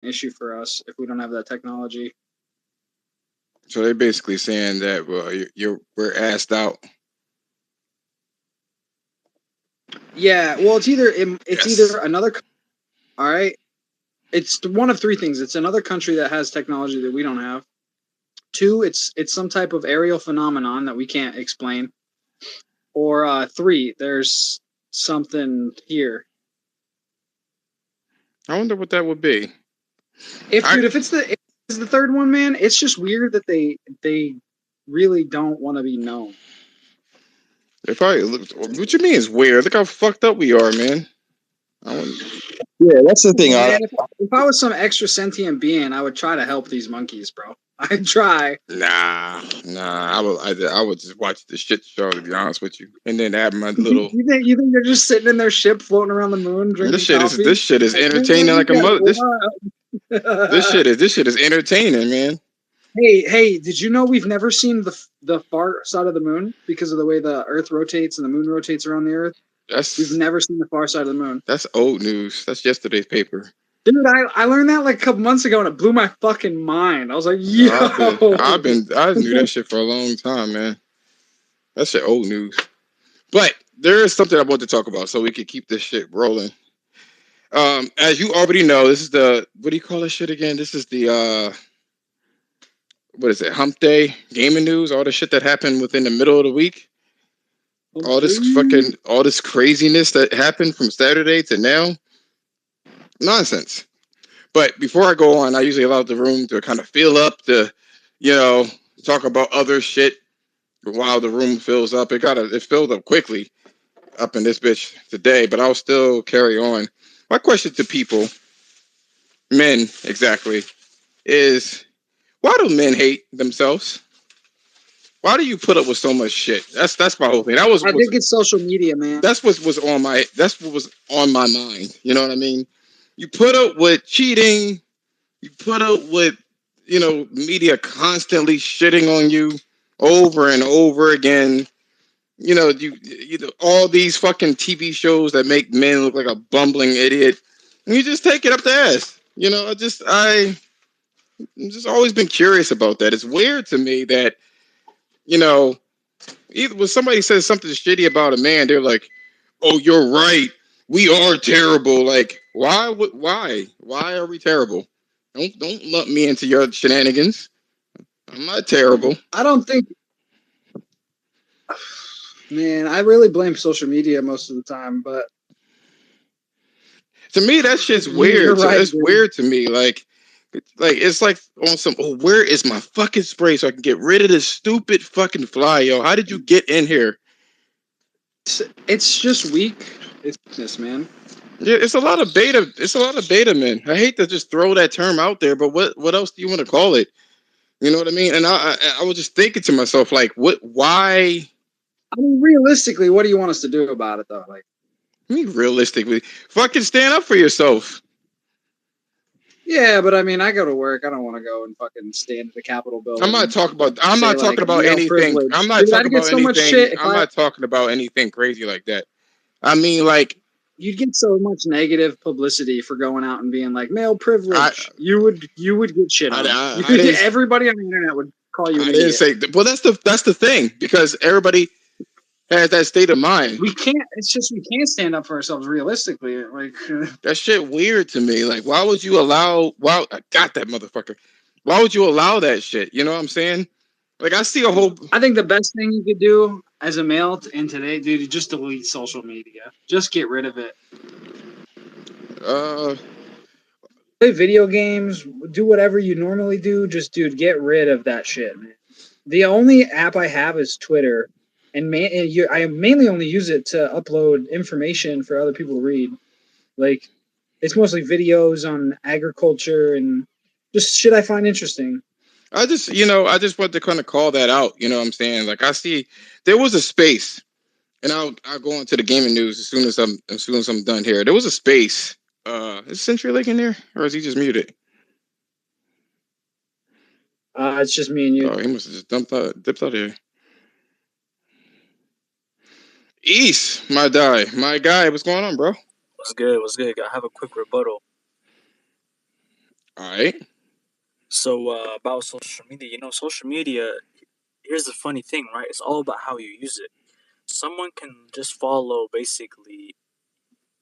issue for us if we don't have that technology. So they're basically saying that we're asked out. Yeah, well, it's either Yes. another. All right, it's one of three things. It's another country that has technology that we don't have. Two, it's some type of aerial phenomenon that we can't explain. Or three, there's something here. I wonder what that would be. If I dude, if it's the third one, man, it's just weird that they really don't want to be known. they probably look. What you mean is weird? Look how fucked up we are, man. I wouldn't. Yeah, that's the thing. Man, if I was some extra sentient being, I would try to help these monkeys, bro. I'd try. Nah. I would just watch the shit show to be honest with you, and then add my little. You think they're just sitting in their ship floating around the moon drinking coffee? This shit is Like, entertaining like a man, mother. wild. This shit is entertaining, man. Hey, did you know we've never seen the far side of the moon because of the way the Earth rotates and the moon rotates around the Earth? We've That's never seen the far side of the moon. that's old news. That's yesterday's paper. Dude, I learned that like a couple months ago and it blew my fucking mind. I was like, No, yo. I knew that shit for a long time, man. That shit old news. But there is something I want to talk about, so we can keep this shit rolling. As you already know, this is the what do you call this shit again? This is the what is it? Hump Day gaming news. All the shit that happened within the middle of the week. All this craziness that happened from Saturday to now. Nonsense. But before I go on, I usually allow the room to kind of fill up to, you know, talk about other shit while the room fills up. It filled up quickly up in this bitch today, but I'll still carry on. My question to people, men exactly, is why do men hate themselves? Why do you put up with so much shit? That's my whole thing. I think it's social media, man. That's what was on my mind. You know what I mean? You put up with cheating, you put up with, media constantly shitting on you over and over again. All these fucking TV shows that make men look like a bumbling idiot. And you just take it up the ass. I've just always been curious about that. It's weird to me that, you know, either when somebody says something shitty about a man, they're like, "Oh, you're right. We are terrible." Like, why? Why are we terrible? Don't lump me into your shenanigans. I'm not terrible. I don't think, man, I really blame social media most of the time, but To me, that shit's you're weird. right, It's dude. weird to me. Like it's like on some. Oh, where is my fucking spray so I can get rid of this stupid fucking fly, yo? How did you get in here? It's just weak. It's weakness, man. Yeah, it's a lot of beta. It's a lot of beta men. I hate to just throw that term out there, but what else do you want to call it? You know what I mean? And I was just thinking to myself, like, what? Why? I mean, realistically, what do you want us to do about it, though? Like, I mean, realistically, fucking stand up for yourself. yeah, but I mean, I go to work. I don't want to go and fucking stand at the Capitol building. I'm Say not talking like about male anything. privilege. I'm not Dude, talking I'd get about so much anything. shit if I'm I. not talking about anything crazy like that. I mean, like, You'd get so much negative publicity for going out and being like male I, privilege. You would get shit on. I didn't. Everybody on the internet would call you an I didn't idiot. say. Well, that's the thing because everybody has that state of mind. We can't. It's just we can't stand up for ourselves realistically. Like, That shit weird to me. Like, why would you allow? Wow, I got that motherfucker. Why would you allow that shit? You know what I'm saying? Like, I see a whole. I think the best thing you could do as a male in today, dude, is just delete social media. Just get rid of it. Uh, Play video games, do whatever you normally do. Just, dude, get rid of that shit, man. The only app I have is Twitter, and I mainly only use it to upload information for other people to read. Like, it's mostly videos on agriculture and just shit I find interesting. I just want to kind of call that out. You know what I'm saying? Like, I see there was a space, and I'll go into the gaming news as soon as I'm done here. There was a space. Is Century Lake in there, or is he just muted? It's just me and you. Oh, he must have just dipped out of here. East, my guy, what's going on, bro? What's good? What's good? I have a quick rebuttal. All right. So about social media, social media. Here's the funny thing, right? It's all about how you use it. Someone can just follow basically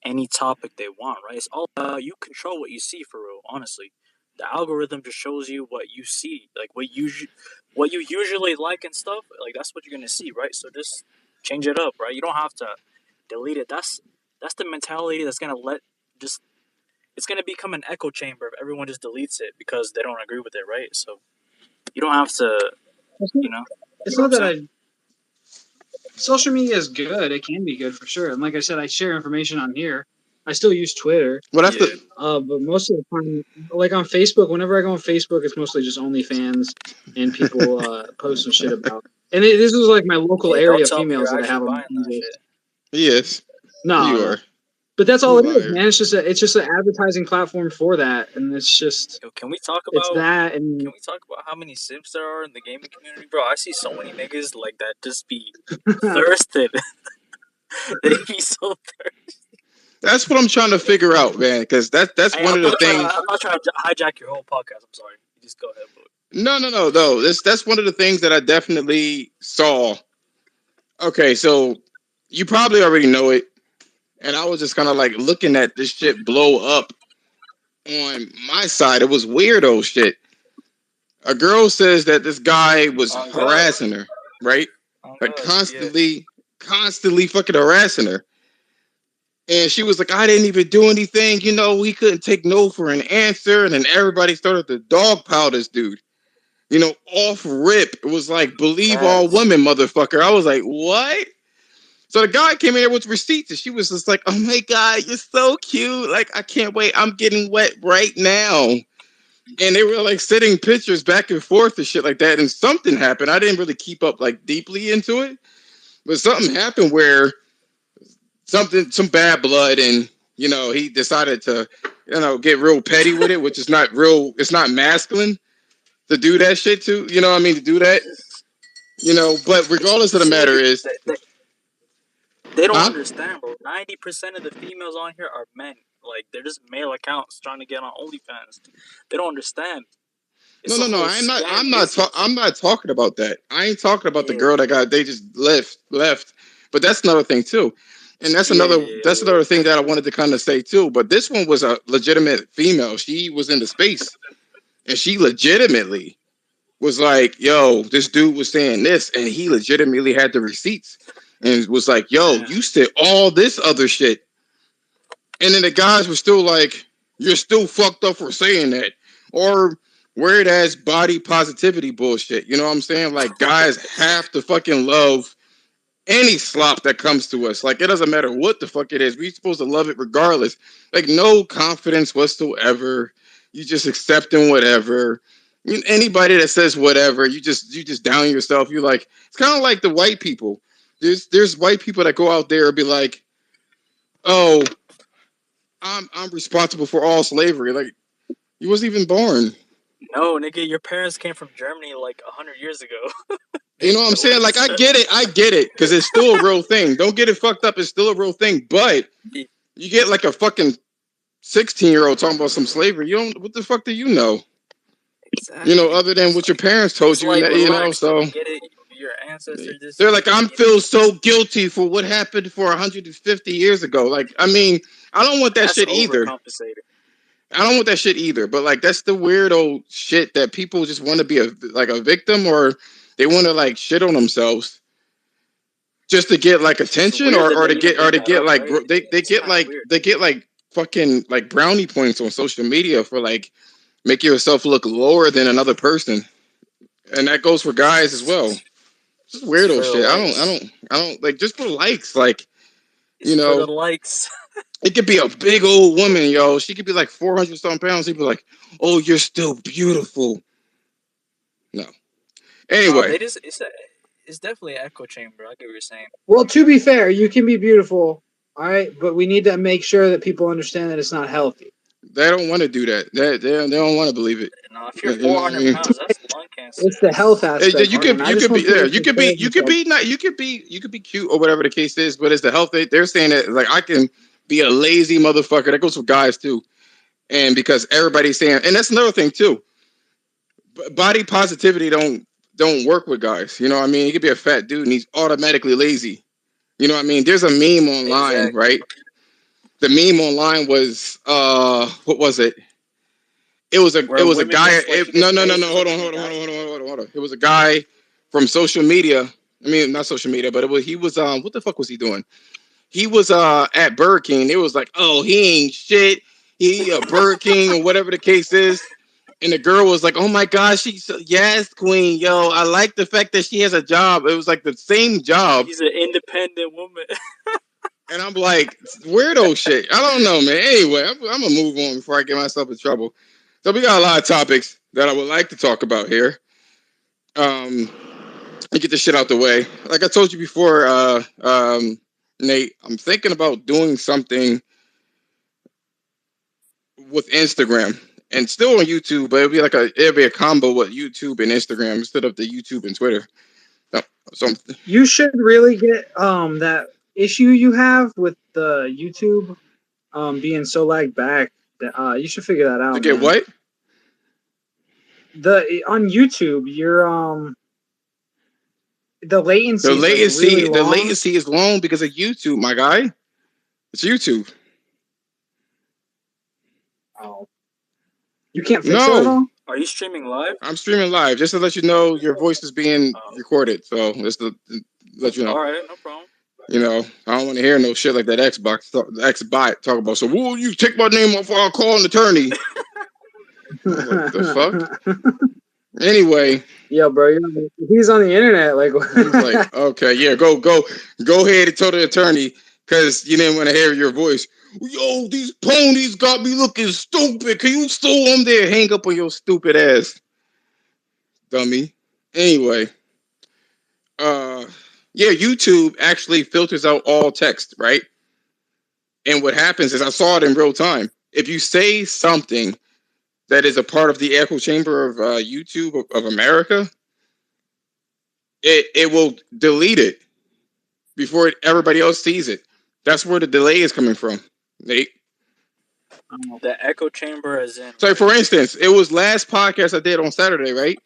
any topic they want, right? It's all you control what you see for real. Honestly, the algorithm just shows you what you see, like what you usually like and stuff. Like that's what you're gonna see, right? So just change it up, right? You don't have to delete it. That's the mentality that's gonna just it's gonna become an echo chamber if everyone just deletes it because they don't agree with it, right? So you don't have to, It's not, you know, you it's know what not I'm that saying? I. Social media is good. It can be good for sure. And like I said, I share information on here. I still use Twitter. Well, that's Yeah. the But most of the time, like on Facebook, whenever I go on Facebook, it's mostly just OnlyFans and people posting shit about. And this was like my local Hey, don't area tell me females you're that I actually have on my buying friends that list. shit. yes, No, you no. are. But that's You all it is, liar. man. It's just an advertising platform for that, and Yo, it's that, can and we talk about how many simps there are in the gaming community, bro? I see so many niggas like that just be thirsted. They be so thirsty. That's what I'm trying to figure out, man. Because that's Hey, one of the things. I'm not trying to hijack your whole podcast. I'm sorry. You just go ahead, bro. No. That's one of the things that I definitely saw. Okay, so you probably already know it, and I was just kind of like looking at this shit blow up on my side. It was weirdo shit. A girl says that this guy was On God. harassing her, right? On Like God. Yeah. constantly fucking harassing her. And she was like, I didn't even do anything. He couldn't take no for an answer. And then everybody started to dogpile this dude. Off rip. It was like, believe all Facts. women, motherfucker. I was like, what? So the guy came in there with receipts, and she was just like, oh my God, you're so cute. Like, I can't wait. I'm getting wet right now. And they were like sending pictures back and forth and shit like that. And something happened. I didn't really keep up like deeply into it, but something happened where some bad blood, and he decided to get real petty with it, which is not real. It's not masculine to do that shit too. You know what I mean? To do that. But regardless of the See, matter is, they don't huh? understand, bro. 90% of the females on here are men. Like they're just male accounts trying to get on OnlyFans. They don't understand. It's a No. whole I'm not. scam business. I'm not talking about that. I ain't talking about the Yeah. girl that they just left. But that's another thing too. And that's Yeah. another thing that I wanted to kind of say too. But this one was a legitimate female. She was in the space, and she legitimately was like, "Yo, this dude was saying this," and he legitimately had the receipts, and was like, "Yo, Man. you said all this other shit," and then the guys were still like, "You're still fucked up for saying that," or weird ass body positivity bullshit. You know what I'm saying? Like guys have to fucking love any slop that comes to us. Like it doesn't matter what the fuck it is. We're supposed to love it regardless. Like no confidence whatsoever. You just accepting whatever. Anybody that says whatever, you just down yourself. You like it's kind of like the white people. There's white people that go out there and be like, oh, I'm responsible for all slavery. Like you wasn't even born. No, nigga, your parents came from Germany like 100 years ago. You know what I'm saying? Like What? I get it, because it's still a real thing. Don't get it fucked up. It's still a real thing. But you get like a fucking 16-year-old talking about some slavery. You don't. What the fuck do you know? Exactly. Other than It's what your like parents told you. relax, bro. So We get it. Your ancestors just they're like, needed, I'm feel so guilty for what happened for 150 years ago. Like, I mean, I don't want that that's shit either. overcompensating. I don't want that shit either. But like, that's the weirdo shit that people just want to be a victim, or they want to like shit on themselves just to get like It's attention, weird that or they to even get or bring to that get up, like right? It's kind of weird. they get like fucking like brownie points on social media for like make yourself look lower than another person, and that goes for guys as well. Just It's weirdo for the shit. likes. I don't like just for likes. Like It's you for the know, likes. it could be a big old woman, yo. She could be like 400 something pounds. She'd be like, "Oh, you're still beautiful." No. No, Anyway, they just it's definitely an echo chamber. I get what you're saying. well, to be fair, you can be beautiful, all right, but we need to make sure that people understand that it's not healthy. they don't want to do that. They don't want to believe it. You know, if you're You know what I 400 mean? pounds, that's lung cancer. It's the health aspect, You man. could I just be want people to take care of you could themselves. be not you could be cute or whatever the case is, but it's the health they're saying that like I can be a lazy motherfucker. That goes for guys too. And because everybody's saying, and that's another thing too. Body positivity don't work with guys. You know what I mean? He could be a fat dude and he's automatically lazy. You know what I mean? There's a meme online, Exactly. right? The meme online was what was it? It Where was a women guy. just like to No, get no, no, praise no. or Hold on, something like hold on, hold that. on, hold on, hold on, hold on. It was a guy from social media. I mean, not social media, but he was what the fuck was he doing? He was at Burger King. It was like, oh, he ain't shit. He Burger King or whatever the case is. And the girl was like, "Oh my gosh, she's so, yes, queen, yo, I like the fact that she has a job." It was like the same job, He's an independent woman. and I'm like, weirdo shit. I don't know, man. Anyway, I'm gonna move on before I get myself in trouble. So we got a lot of topics that I would like to talk about here. And get this shit out the way. Like I told you before, Nate, I'm thinking about doing something with Instagram and still on YouTube, but it'll be a combo with YouTube and Instagram instead of the YouTube and Twitter. So, so You should really get that issue you have with the YouTube being so lagged back. You should figure that to out, get man. what? The on YouTube, your the The latency is like really latency, the long. latency is long because of YouTube, my guy. It's YouTube. Oh, you can't fix it at No, all. Are you streaming live? I'm streaming live just to let you know your voice is being Oh, recorded. So just to let you know. all right, no problem. You know, I don't want to hear no shit like that Xbot talk about. So, whoa, you take my name off, I'll call an attorney. I was like, the fuck? Anyway, Yo, bro, he's on the internet. Like, he's like, okay, yeah, go ahead and tell the attorney because you didn't want to hear your voice. Yo, these ponies got me looking stupid. Can you still on there? Hang up on your stupid ass, dummy. Anyway, uh, yeah, YouTube actually filters out all text, right? And what happens is I saw it in real time. If you say something that is a part of the echo chamber of YouTube of America, it will delete it before everybody else sees it. That's where the delay is coming from, Nate. The echo chamber, as in So, like. for instance, it was last podcast I did on Saturday, right?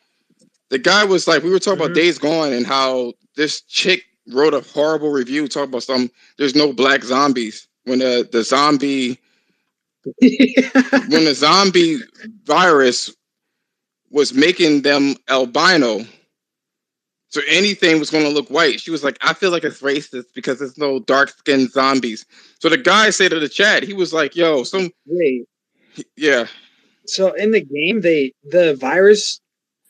The guy was like, we were talking about Mhm. Days Gone and how this chick wrote a horrible review talking about there's no black zombies when the zombie when the zombie virus was making them albino. So anything was going to look white. She was like, I feel like it's racist because there's no dark skinned zombies. So the guy said to the chat, he was like, yo, Wait, yeah, so in the game, the virus,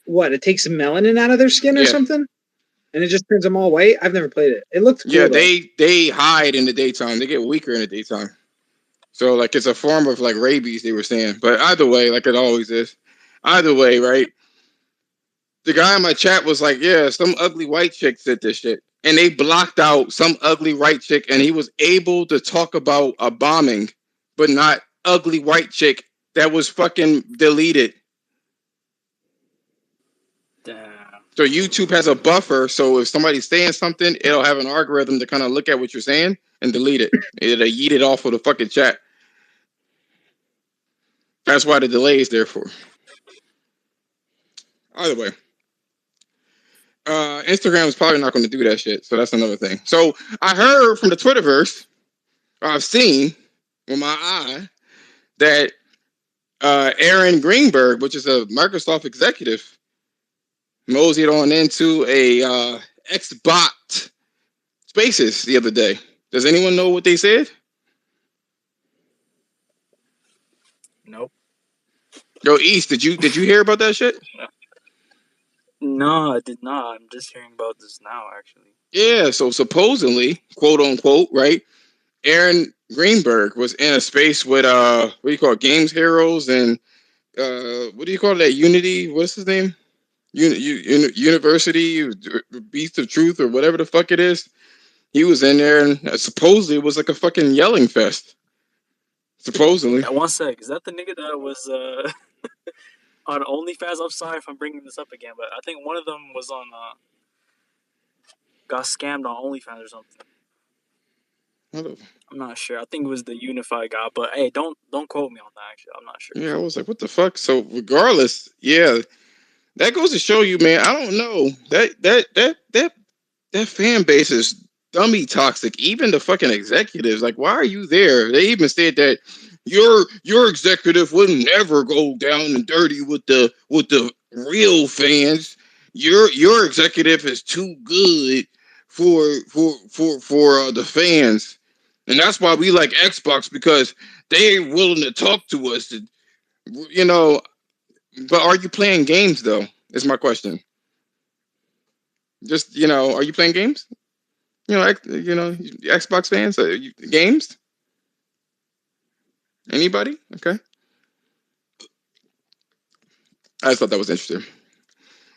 what? It takes melanin out of their skin or yeah, something, and it just turns them all white. I've never played it. It looked yeah. cool though. They hide in the daytime. They get weaker in the daytime. So like it's a form of like rabies, they were saying. But either way, like it always is. Either way, right? The guy in my chat was like, yeah, some ugly white chick said this shit. And they blocked out some ugly white chick, and he was able to talk about a bombing, but not ugly white chick that was fucking deleted. Damn. So YouTube has a buffer, so if somebody's saying something, it'll have an algorithm to kind of look at what you're saying and delete it. It'll yeet it off of the fucking chat. That's why the delay is there for. Either way. Instagram is probably not going to do that shit, so that's another thing. So I heard from the Twitterverse, I've seen with my eye that Aaron Greenberg, which is a Microsoft executive, moseyed on into a Xbot Spaces the other day. Does anyone know what they said? Nope. Yo, East, did you hear about that shit? No, I did not. I'm just hearing about this now, actually. Yeah, so supposedly, quote unquote, right? Aaron Greenberg was in a space with what do you call it, Games Heroes and what do you call that? Unity? What's his name? University Beast of Truth or whatever the fuck it is. He was in there and supposedly it was like a fucking yelling fest. Supposedly. One sec. Is that the nigga that was on OnlyFans? I'm sorry if I'm bringing this up again, but I think one of them was on got scammed on OnlyFans or something. I'm not sure. I think it was the Unify guy, but hey, don't quote me on that. Actually, I'm not sure. Yeah, I was like, what the fuck? So regardless, yeah, that goes to show you, man. I don't know that fan base is dummy toxic. Even the fucking executives, like, why are you there? They even said that your executive would never go down and dirty with the real fans. Your executive is too good for the fans, and that's why we like Xbox, because they're willing to talk to us. You know, but are you playing games though? Is my question. Just, are you playing games? Xbox fans, games. Anybody? Okay. I just thought that was interesting.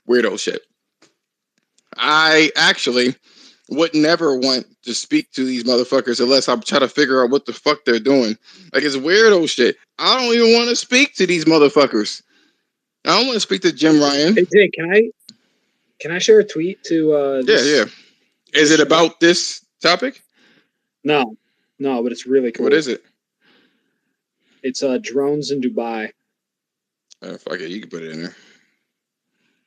Weirdo shit. I actually would never want to speak to these motherfuckers unless I try to figure out what the fuck they're doing. Like, it's weirdo shit. I don't even want to speak to these motherfuckers. I don't want to speak to Jim Ryan. Hey, Jake, can I share a tweet to Yeah. Is it about this topic? No, but it's really cool. What is it? It's drones in Dubai. Fuck it, you can put it in there.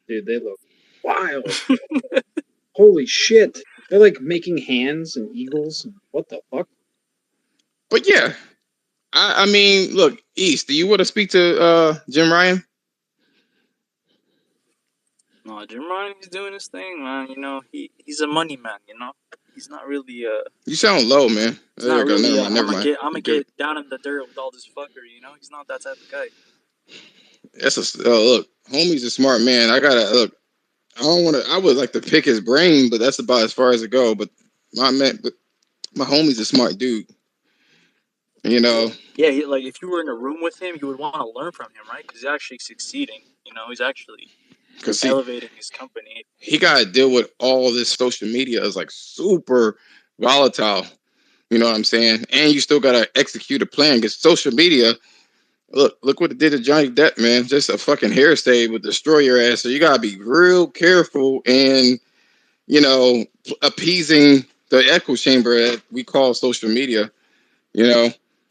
Dude, they look wild. Holy shit. They're like making hands and eagles. What the fuck? But yeah, I mean, look, East, do you want to speak to Jim Ryan? No, Jim Ryan, he's doing his thing, man. He's a money man. He's not really You sound low, man. He's not really. Never mind. I'm gonna get down in the dirt with all this fuckery. He's not that type of guy. Look, homie's a smart man. I gotta look. I don't want to. I would like to pick his brain, but that's about as far as it go. But my homie's a smart dude. Yeah, like if you were in a room with him, you would want to learn from him, right? Because he's actually succeeding. He's actually elevating his company. He got to deal with all this social media. Is like super volatile. You know what I'm saying? And you still got to execute a plan, because social media. Look what it did to Johnny Depp, man. Just a fucking hairstay would destroy your ass. So you gotta be real careful in, appeasing the echo chamber that we call social media.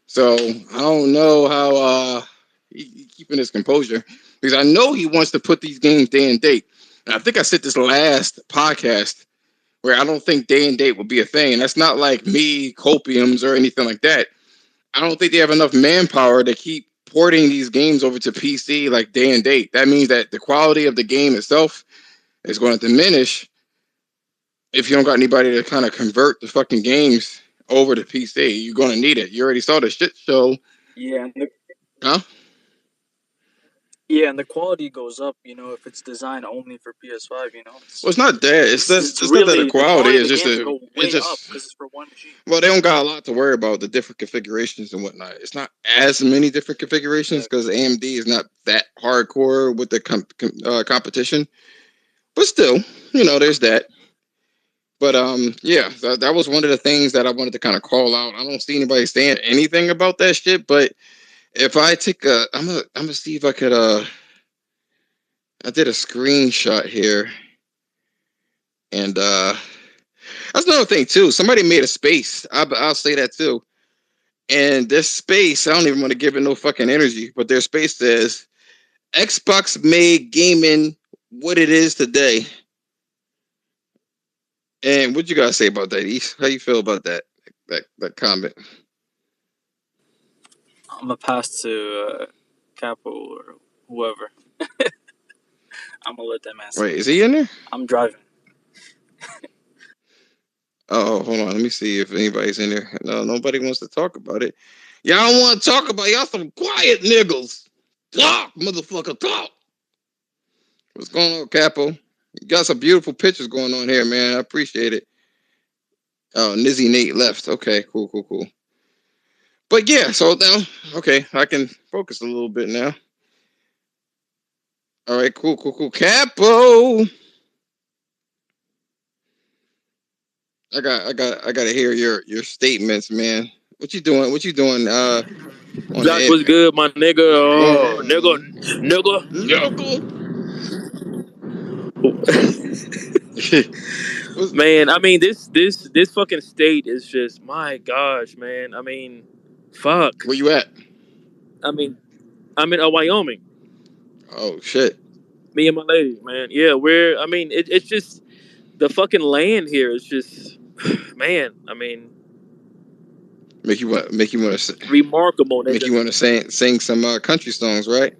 So I don't know how he keeping his composure, because I know he wants to put these games day and date. And I think I said this last podcast where I don't think day and date will be a thing. And that's not like me copiums or anything like that. I don't think they have enough manpower to keep porting these games over to PC like day and date. That means that the quality of the game itself is going to diminish if you don't got anybody to kind of convert the fucking games over to PC. You're going to need it. You already saw the shit show. Yeah. Huh? Yeah, and the quality goes up, if it's designed only for PS5, Well, it's not that. It's really, not that the quality is just because it's for one machine. Well, they don't got a lot to worry about, the different configurations and whatnot. It's not as many different configurations because AMD is not that hardcore with the competition. But still, there's that. But yeah, that was one of the things that I wanted to kind of call out. I don't see anybody saying anything about that shit, but if I take I'm gonna see if I could I did a screenshot here, and that's another thing too. Somebody made a space. I'll say that too. And this space, I don't even want to give it no fucking energy, but their space says Xbox made gaming what it is today. And what you gotta say about that, East? How you feel about that comment? I'm gonna pass to Capo or whoever. I'm gonna let them answer. Wait, is he in there? I'm driving. Oh, hold on. Let me see if anybody's in there. No, nobody wants to talk about it. Y'all don't want to talk about it. Y'all some quiet niggas. Talk, motherfucker, talk. What's going on, Capo? You got some beautiful pictures going on here, man. I appreciate it. Oh, Nizzy Nate left. Okay, cool. But yeah, so now, okay, I can focus a little bit now. All right, cool. Capo. I got to hear your statements, man. What you doing? Jack was good, my nigga. Nigga. Man, I mean, this fucking state is just, my gosh, man. I mean, fuck. Where you at? I mean, I'm in Wyoming. Oh shit. Me and my lady, man. Yeah, it's just the fucking land here is just, man. I mean, Make you want to remarkable, nigga. sing some country songs, right?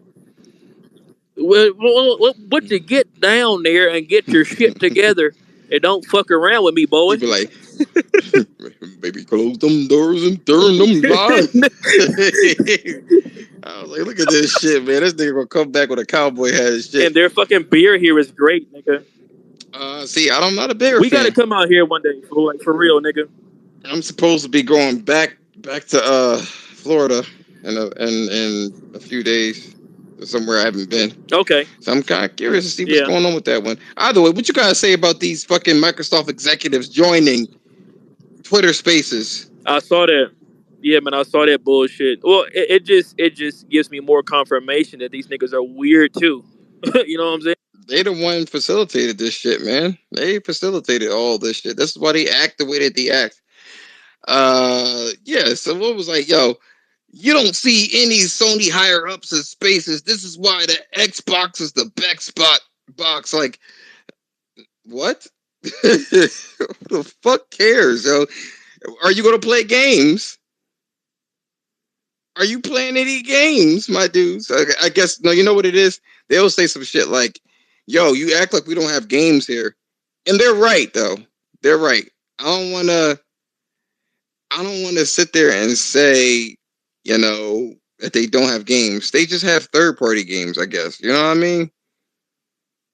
What you get down there and get your shit together and don't fuck around with me, boy. You be like, baby, close them doors and turn them lights. I was like, look at this shit, man. This nigga gonna come back with a cowboy hat and shit. And their fucking beer here is great, nigga. See, I'm not a beer We fan. gotta come out here one day, for real, nigga. I'm supposed to be going back to Florida in a few days, somewhere I haven't been. Okay. So I'm kind of curious to see what's going on with that one. Either way, what you gotta say about these fucking Microsoft executives joining Twitter Spaces? I saw that. Yeah, man, I saw that bullshit. Well, it just gives me more confirmation that these niggas are weird too. You know what I'm saying? They the one facilitated this shit, man. They facilitated all this shit. This is why they act the way that they act. Yeah. So what was like, yo, you don't see any Sony higher ups in Spaces. This is why the Xbox is the best box. Like, what? Who the fuck cares, yo? Are you gonna play games? Are you playing any games, my dudes? I guess no. You know what it is? They'll say some shit like, "Yo, you act like we don't have games here," and they're right, though. They're right. I don't want to sit there and say, that they don't have games. They just have third-party games, I guess. You know what I mean?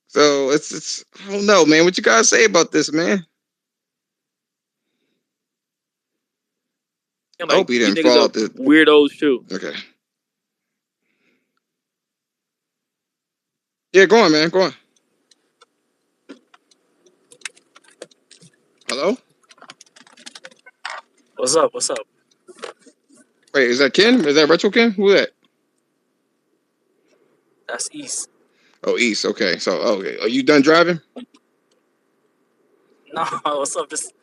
So it's I don't know, man. What you guys say about this, man? Like, I hope he didn't fall out the weirdos too. Okay. Yeah, go on, man. Go on. Hello? What's up? What's up? Wait, is that Ken? Is that Retro Ken? Who that? That's East. Oh, East. Okay. So, okay. Are you done driving? No, what's up? Just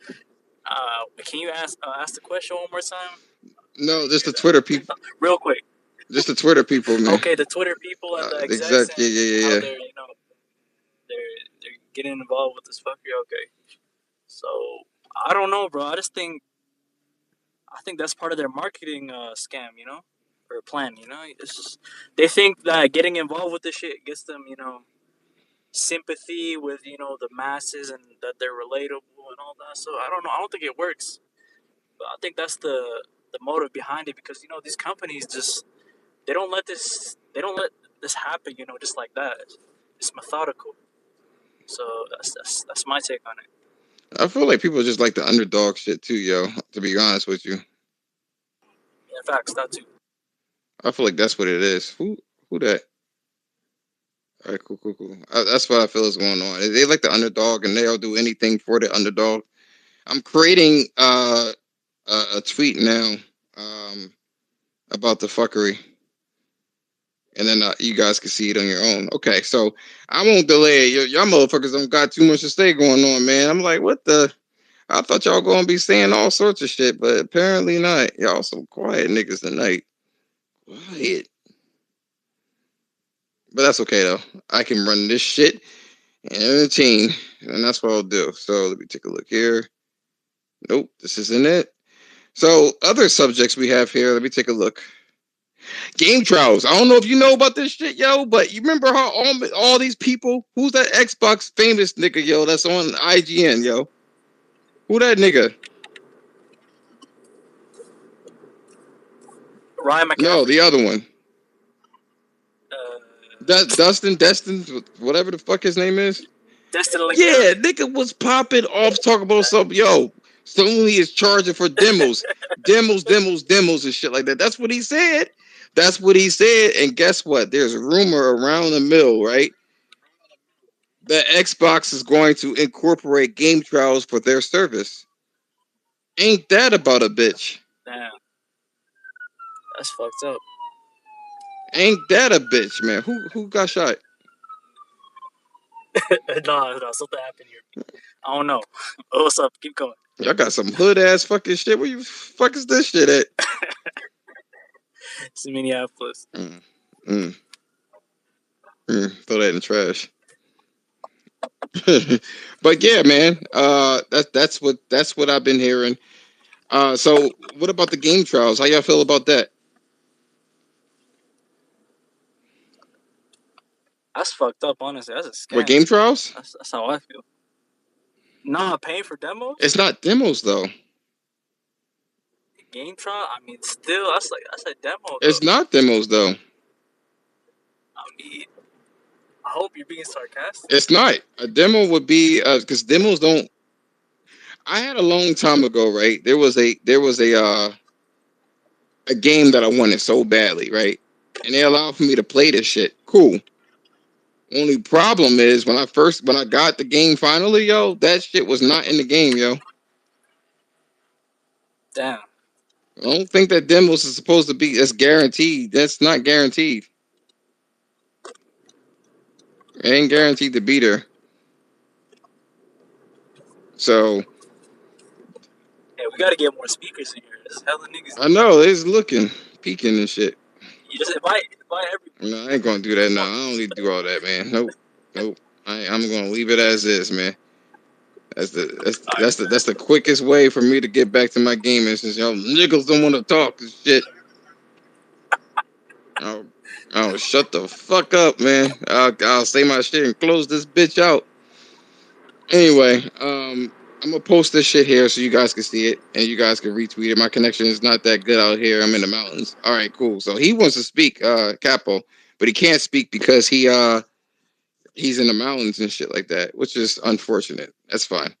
can you ask the question one more time? No, just the Twitter people. Real quick. Just the Twitter people, man. Okay, the Twitter people and the execs exact, and yeah. how they're getting involved with this fuckery. Okay, so I don't know, bro. I think that's part of their marketing scam, or plan. It's just they think that getting involved with this shit gets them, sympathy with the masses and that they're relatable and all that. So I don't know. I don't think it works, but I think that's the motive behind it because these companies just they don't let this happen. Just like that. It's methodical. So that's my take on it. I feel like people just like the underdog shit too, yo. To be honest with you. In fact, that too. I feel like that's what it is. Who that? All right, cool. That's what I feel is going on. They like the underdog, and they'll do anything for the underdog. I'm creating a tweet now about the fuckery, and then you guys can see it on your own. Okay, so I won't delay it. Y'all motherfuckers don't got too much to say going on, man. I'm like, what the? I thought y'all gonna be saying all sorts of shit, but apparently not. Y'all some quiet niggas tonight. Quiet. But that's okay though. I can run this shit and entertain, and that's what I'll do. So let me take a look here. Nope, this isn't it. So other subjects we have here. Let me take a look. Game trials. I don't know if you know about this shit, yo, but you remember how all these people? Who's that Xbox famous nigga, yo? That's on IGN, yo. Who that nigga? Ryan McCaffrey. No, the other one. Destin, whatever the fuck his name is. Destin. Yeah, nigga was popping off talking about something. Yo, Sony is charging for demos, demos, and shit like that. That's what he said. And guess what? There's a rumor around the mill, right? That Xbox is going to incorporate game trials for their service. Ain't that about a bitch? Damn. That's fucked up. Ain't that a bitch, man? Who got shot? No, something happened here. I don't know. What's up? Keep going. Y'all got some hood ass fucking shit. Where you fuck is this shit at? It's Minneapolis. Mm, mm, throw that in the trash. But yeah, man. That's what I've been hearing. So what about the game trials? How y'all feel about that? That's fucked up, honestly. That's a What scam. game trials? That's how I feel. Nah, paying for demos? It's not demos though. Game trial? I mean, still, that's a demo, It's though. not demos though. I mean, I hope you're being sarcastic. It's not. A demo would be because demos don't. I had a long time ago, right? There was a game that I wanted so badly, right? And they allowed for me to play this shit. Cool. Only problem is when I got the game finally, yo, that shit was not in the game, yo. Damn. I don't think that demos is supposed to be. That's guaranteed. That's not guaranteed. It ain't guaranteed to be there. So Hey, we gotta get more speakers in here. There's hella niggas I in here. know it's looking, peeking and shit. You just invite everybody. No, I ain't gonna do that now. I don't need to do all that, man. Nope, nope. I'm gonna leave it as is, man. That's the quickest way for me to get back to my gaming since y'all niggas don't want to talk and shit. I'll shut the fuck up, man. I'll say my shit and close this bitch out. Anyway, I'm gonna post this shit here so you guys can see it and you guys can retweet it. My connection is not that good out here. I'm in the mountains. All right, cool. So he wants to speak, Capo, but he can't speak because he's in the mountains and shit like that, which is unfortunate. That's fine.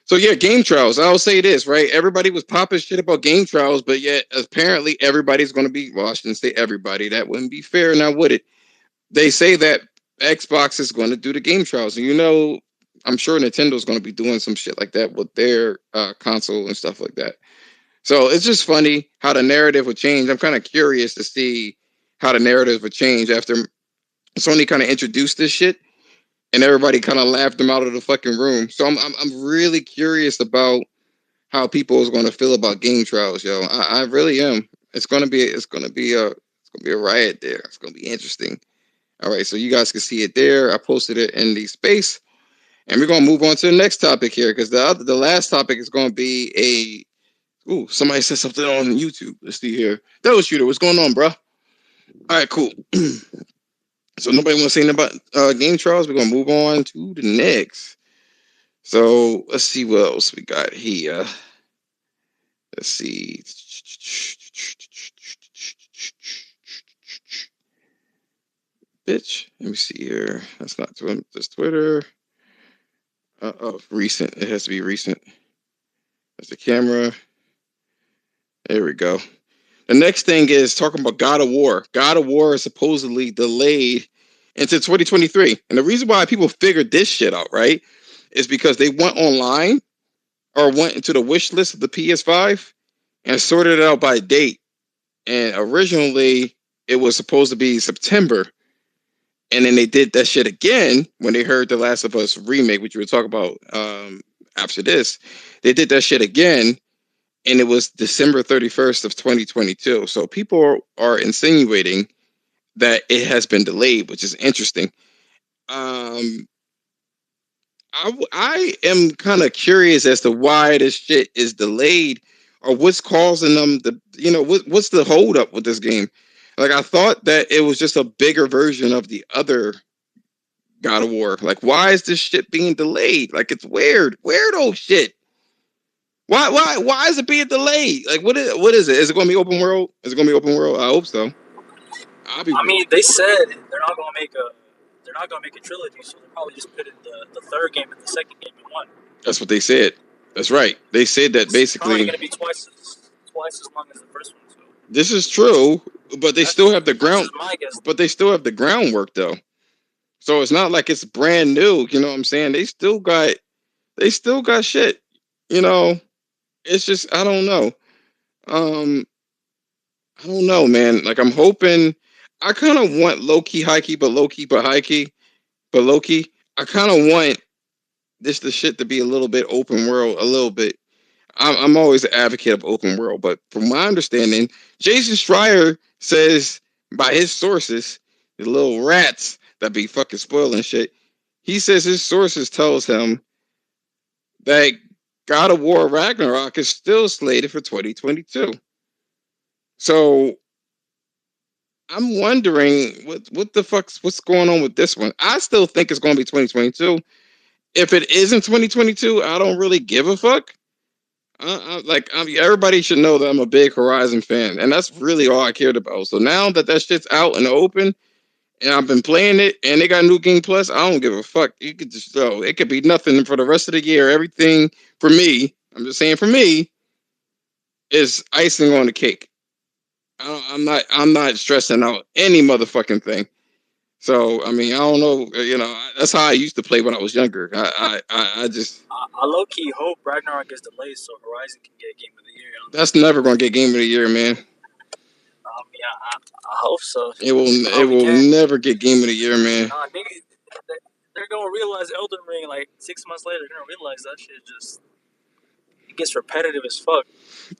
So yeah, game trials. I'll say this, right? Everybody was popping shit about game trials, but yet apparently everybody's going to be. Well, I shouldn't say everybody. That wouldn't be fair, now would it? They say that Xbox is going to do the game trials, and I'm sure Nintendo's going to be doing some shit like that with their console and stuff like that. So it's just funny how the narrative would change. I'm kind of curious to see how the narrative would change after Sony kind of introduced this shit and everybody kind of laughed them out of the fucking room. So I'm really curious about how people is going to feel about game trials, yo. I really am. It's gonna be a riot there. It's gonna be interesting. All right, so you guys can see it there. I posted it in the space, and we're gonna move on to the next topic here because the last topic is gonna be a. Ooh, somebody said something on YouTube. Let's see here. That Shooter, what's going on, bro? All right, cool. So nobody want to say anything about game trials. We're gonna move on to the next. So let's see what else we got here. Let's see. Bitch. Let me see here. That's not Twitter. That's Twitter. Oh, recent. It has to be recent. That's the camera. There we go. The next thing is talking about God of War. God of War is supposedly delayed into 2023. And the reason why people figured this shit out, right, is because they went online or went into the wish list of the PS5 and sorted it out by date. And originally, it was supposed to be September. And then they did that shit again when they heard The Last of Us remake, which we were talking about after this. They did that shit again, and it was December 31st of 2022. So people are insinuating that it has been delayed, which is interesting. I am kind of curious as to why this shit is delayed or what's causing them to, what's the holdup with this game? Like, I thought that it was just a bigger version of the other God of War. Like, why is this shit being delayed? Like, it's weird. Weirdo shit. Why is it being delayed? Like, what is it? Is it going to be open world? Is it going to be open world? I hope so. I mean, they said they're not gonna make a trilogy, so they're probably just putting the third game and the second game in one. That's what they said. That's right. They said that It's probably basically. gonna be twice as long as the first one. So This is true, but they still have the that's ground. just my guess. But they still have the groundwork though. So it's not like it's brand new. You know what I'm saying? They still got shit. You know, it's just I don't know. I don't know, man. Like I'm hoping. I kind of want low key, high key, but low key, but high key. But Loki, I kind of want the shit to be a little bit open world, a little bit. I'm always an advocate of open world, but from my understanding, Jason Schreier says by his sources, the little rats that be fucking spoiling shit, he says his sources tells him that God of War Ragnarok is still slated for 2022. So I'm wondering what the what's going on with this one. I still think it's going to be 2022. If it isn't 2022, I don't really give a fuck. Everybody should know that I'm a big Horizon fan, and that's really all I cared about. So now that shit's out in the open, and I've been playing it, and they got New Game Plus, I don't give a fuck. You could just it could be nothing for the rest of the year. Everything for me, I'm just saying for me, is icing on the cake. I'm not stressing out any motherfucking thing. So I mean, I don't know. That's how I used to play when I was younger. I just I low key hope Ragnarok gets delayed so Horizon can get Game of the Year. that's never gonna get Game of the Year, man. I hope so. It will never get Game of the Year, man. Nah, niggas, they're gonna realize Elden Ring like 6 months later. They're gonna realize that shit just it gets repetitive as fuck.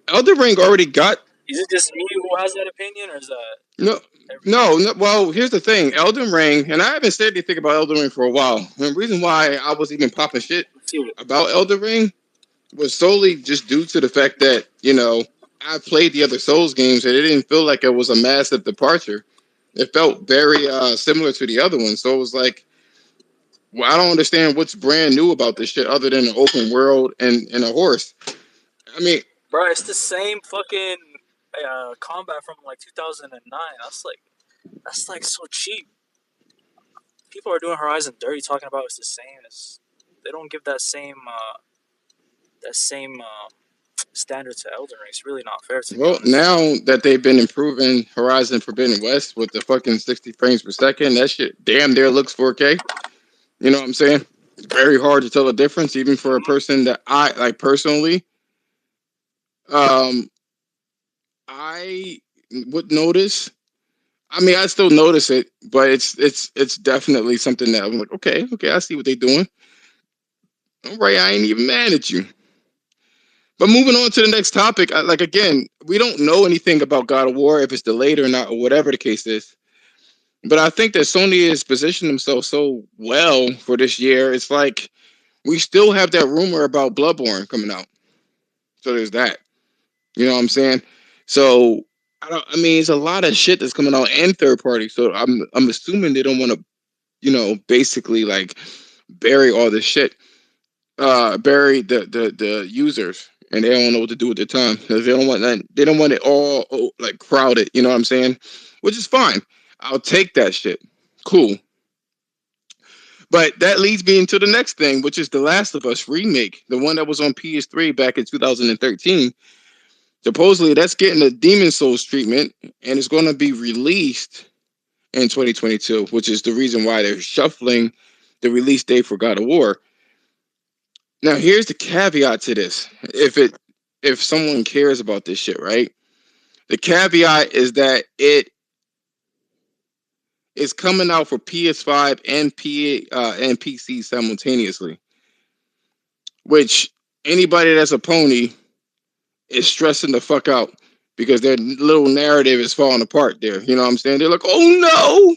Elden Ring already got. Is it just me who has that opinion, or is that no? Well, here's the thing: Elden Ring, and I haven't said anything about Elden Ring for a while. And the reason why I was even popping shit about Elden Ring was solely just due to the fact that I played the other Souls games and it didn't feel like it was a massive departure. It felt very similar to the other ones. So it was like, well, I don't understand what's brand new about this shit other than an open world and a horse. I mean, bro, it's the same fucking combat from like 2009. That's like so cheap. People are doing Horizon dirty, talking about it's the same. They don't give that same standard to Elden Ring. It's really not fair to me. Well, now that they've been improving Horizon Forbidden West with the fucking 60 frames per second, that shit damn near looks 4K. You know what I'm saying? It's very hard to tell the difference, even for a person that I like personally. I would notice. I mean, I still notice it, but it's definitely something that I'm like, okay, I see what they're doing. All right, I ain't even mad at you. But moving on to the next topic, again, we don't know anything about God of War, if it's delayed or not, or whatever the case is. But I think that Sony has positioned themselves so well for this year. It's like we still have that rumor about Bloodborne coming out. So there's that. You know what I'm saying? So I mean, it's a lot of shit that's coming out and third party. So I'm assuming they don't want to, basically like bury all this shit. Bury the users, and they don't know what to do with their time. They don't want that. They don't want it all like crowded. You know what I'm saying? Which is fine. I'll take that shit. Cool. But that leads me into the next thing, which is The Last of Us remake, the one that was on PS3 back in 2013. Supposedly, that's getting a Demon Souls treatment, and it's going to be released in 2022, which is the reason why they're shuffling the release date for God of War. Now, here's the caveat to this. If someone cares about this shit, right? The caveat is that it is coming out for PS5 and PC simultaneously, which anybody that's a pony is stressing the fuck out because their little narrative is falling apart there. You know what I'm saying? They're like, oh no!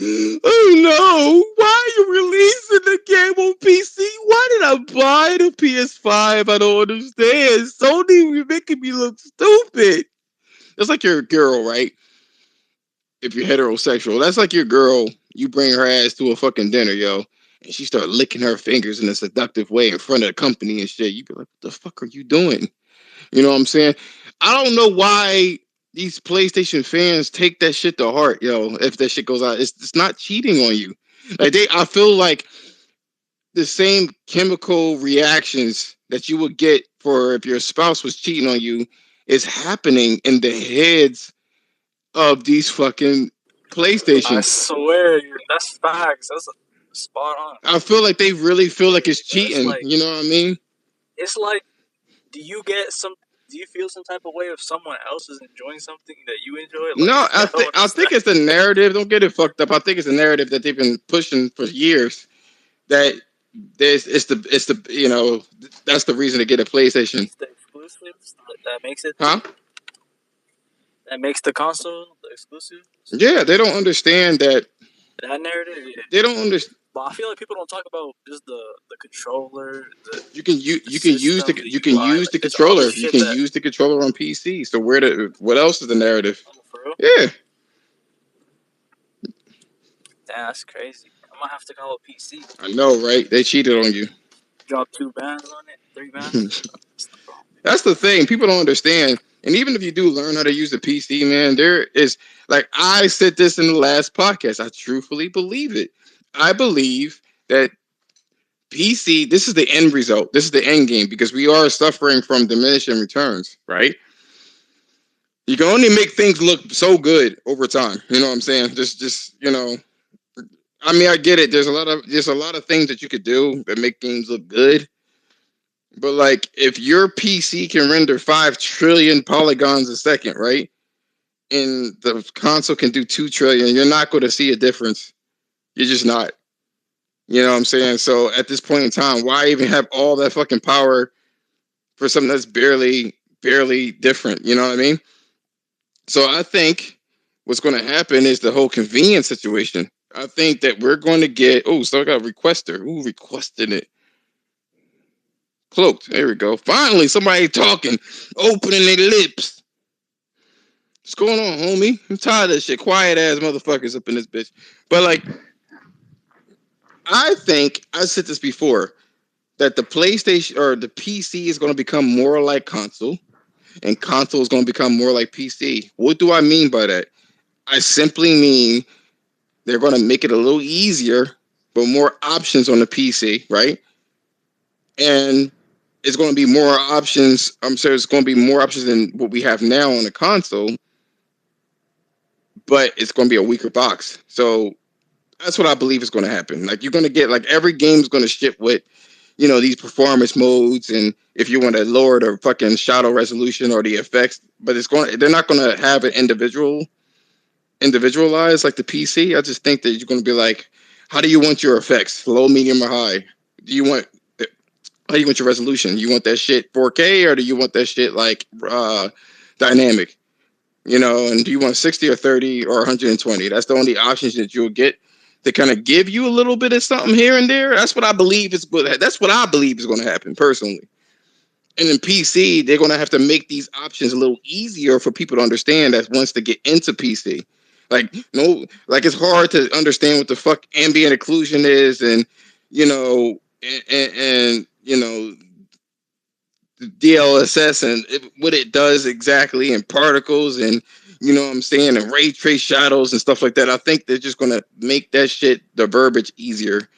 Oh no! Why are you releasing the game on PC? Why did I buy the PS5? I don't understand. Sony making me look stupid. That's like your girl, right? If you're heterosexual, that's like your girl. You bring her ass to a fucking dinner, yo, and she start licking her fingers in a seductive way in front of the company and shit. You be like, what the fuck are you doing? You know what I'm saying? I don't know why these PlayStation fans take that shit to heart, yo. If that shit goes out, it's not cheating on you. I feel like the same chemical reactions that you would get for if your spouse was cheating on you is happening in the heads of these fucking PlayStation. I swear, that's facts. That's spot on. I feel like they really feel like it's cheating. You know what I mean? It's like, do you get do you feel some type of way if someone else is enjoying something that you enjoy? Like, No, I don't I understand. think it's the narrative. Don't get it fucked up. I think it's a narrative that they've been pushing for years. That it's the that's the reason to get a PlayStation, It's the exclusives that makes it huh? that makes the console the exclusive. Yeah, they don't understand that. That narrative, yeah. They don't understand. But I feel like people don't talk about just the controller, the You can use system, the the you can UI. use Like, the there's all this controller. You shit can that. use the controller on PC. So what else is the narrative? Oh, for real? Yeah, That's crazy. I might have to call a PC. I know, right? They cheated on you. Drop 2 bands on it, 3 bands. That's the problem. That's the thing. People don't understand. And even if you do learn how to use the PC, man, there is like I said this in the last podcast. I truthfully believe it. I believe that PC, this is the end result. This is the end game because we are suffering from diminishing returns, right? You can only make things look so good over time. You know what I'm saying? Just I mean, I get it. There's a lot of things that you could do that make games look good. But like if your PC can render 5 trillion polygons a second, right? And the console can do 2 trillion, you're not going to see a difference. You're just not. You know what I'm saying? So at this point in time, why even have all that fucking power for something that's barely different? You know what I mean? So I think what's going to happen is the whole convenience situation. I think that we're going to get. Oh, so I got a requester. Who requested it? Cloaked. There we go. Finally, somebody talking, opening their lips. What's going on, homie? I'm tired of this shit. Quiet ass motherfuckers up in this bitch. But like, I think I said this before that the PlayStation or the PC is going to become more like console, and console is going to become more like PC. What do I mean by that? I simply mean they're going to make it a little easier, but more options on the PC, right? And it's going to be more options. I'm sorry, it's going to be more options than what we have now on the console, but it's going to be a weaker box. So that's what I believe is going to happen. Like you're going to get like every game is going to ship with, these performance modes, and if you want to lower the fucking shadow resolution or the effects, but they're not going to have it individualized like the PC. I just think that you're going to be like, how do you want your effects, low, medium, or high? Do you want how do you want your resolution? You want that shit 4K or do you want that shit like dynamic? And do you want 60 or 30 or 120? That's the only options that you'll get to kind of give you a little bit of something here and there. That's what I believe is going to happen personally. And in PC, they're going to have to make these options a little easier for people to understand that wants to get into PC. Like, no, like it's hard to understand what the fuck ambient occlusion is and, you know, and DLSS and what it does exactly and particles and, what I'm saying, and ray trace shadows and stuff like that. I think they're just going to make that shit, the verbiage easier,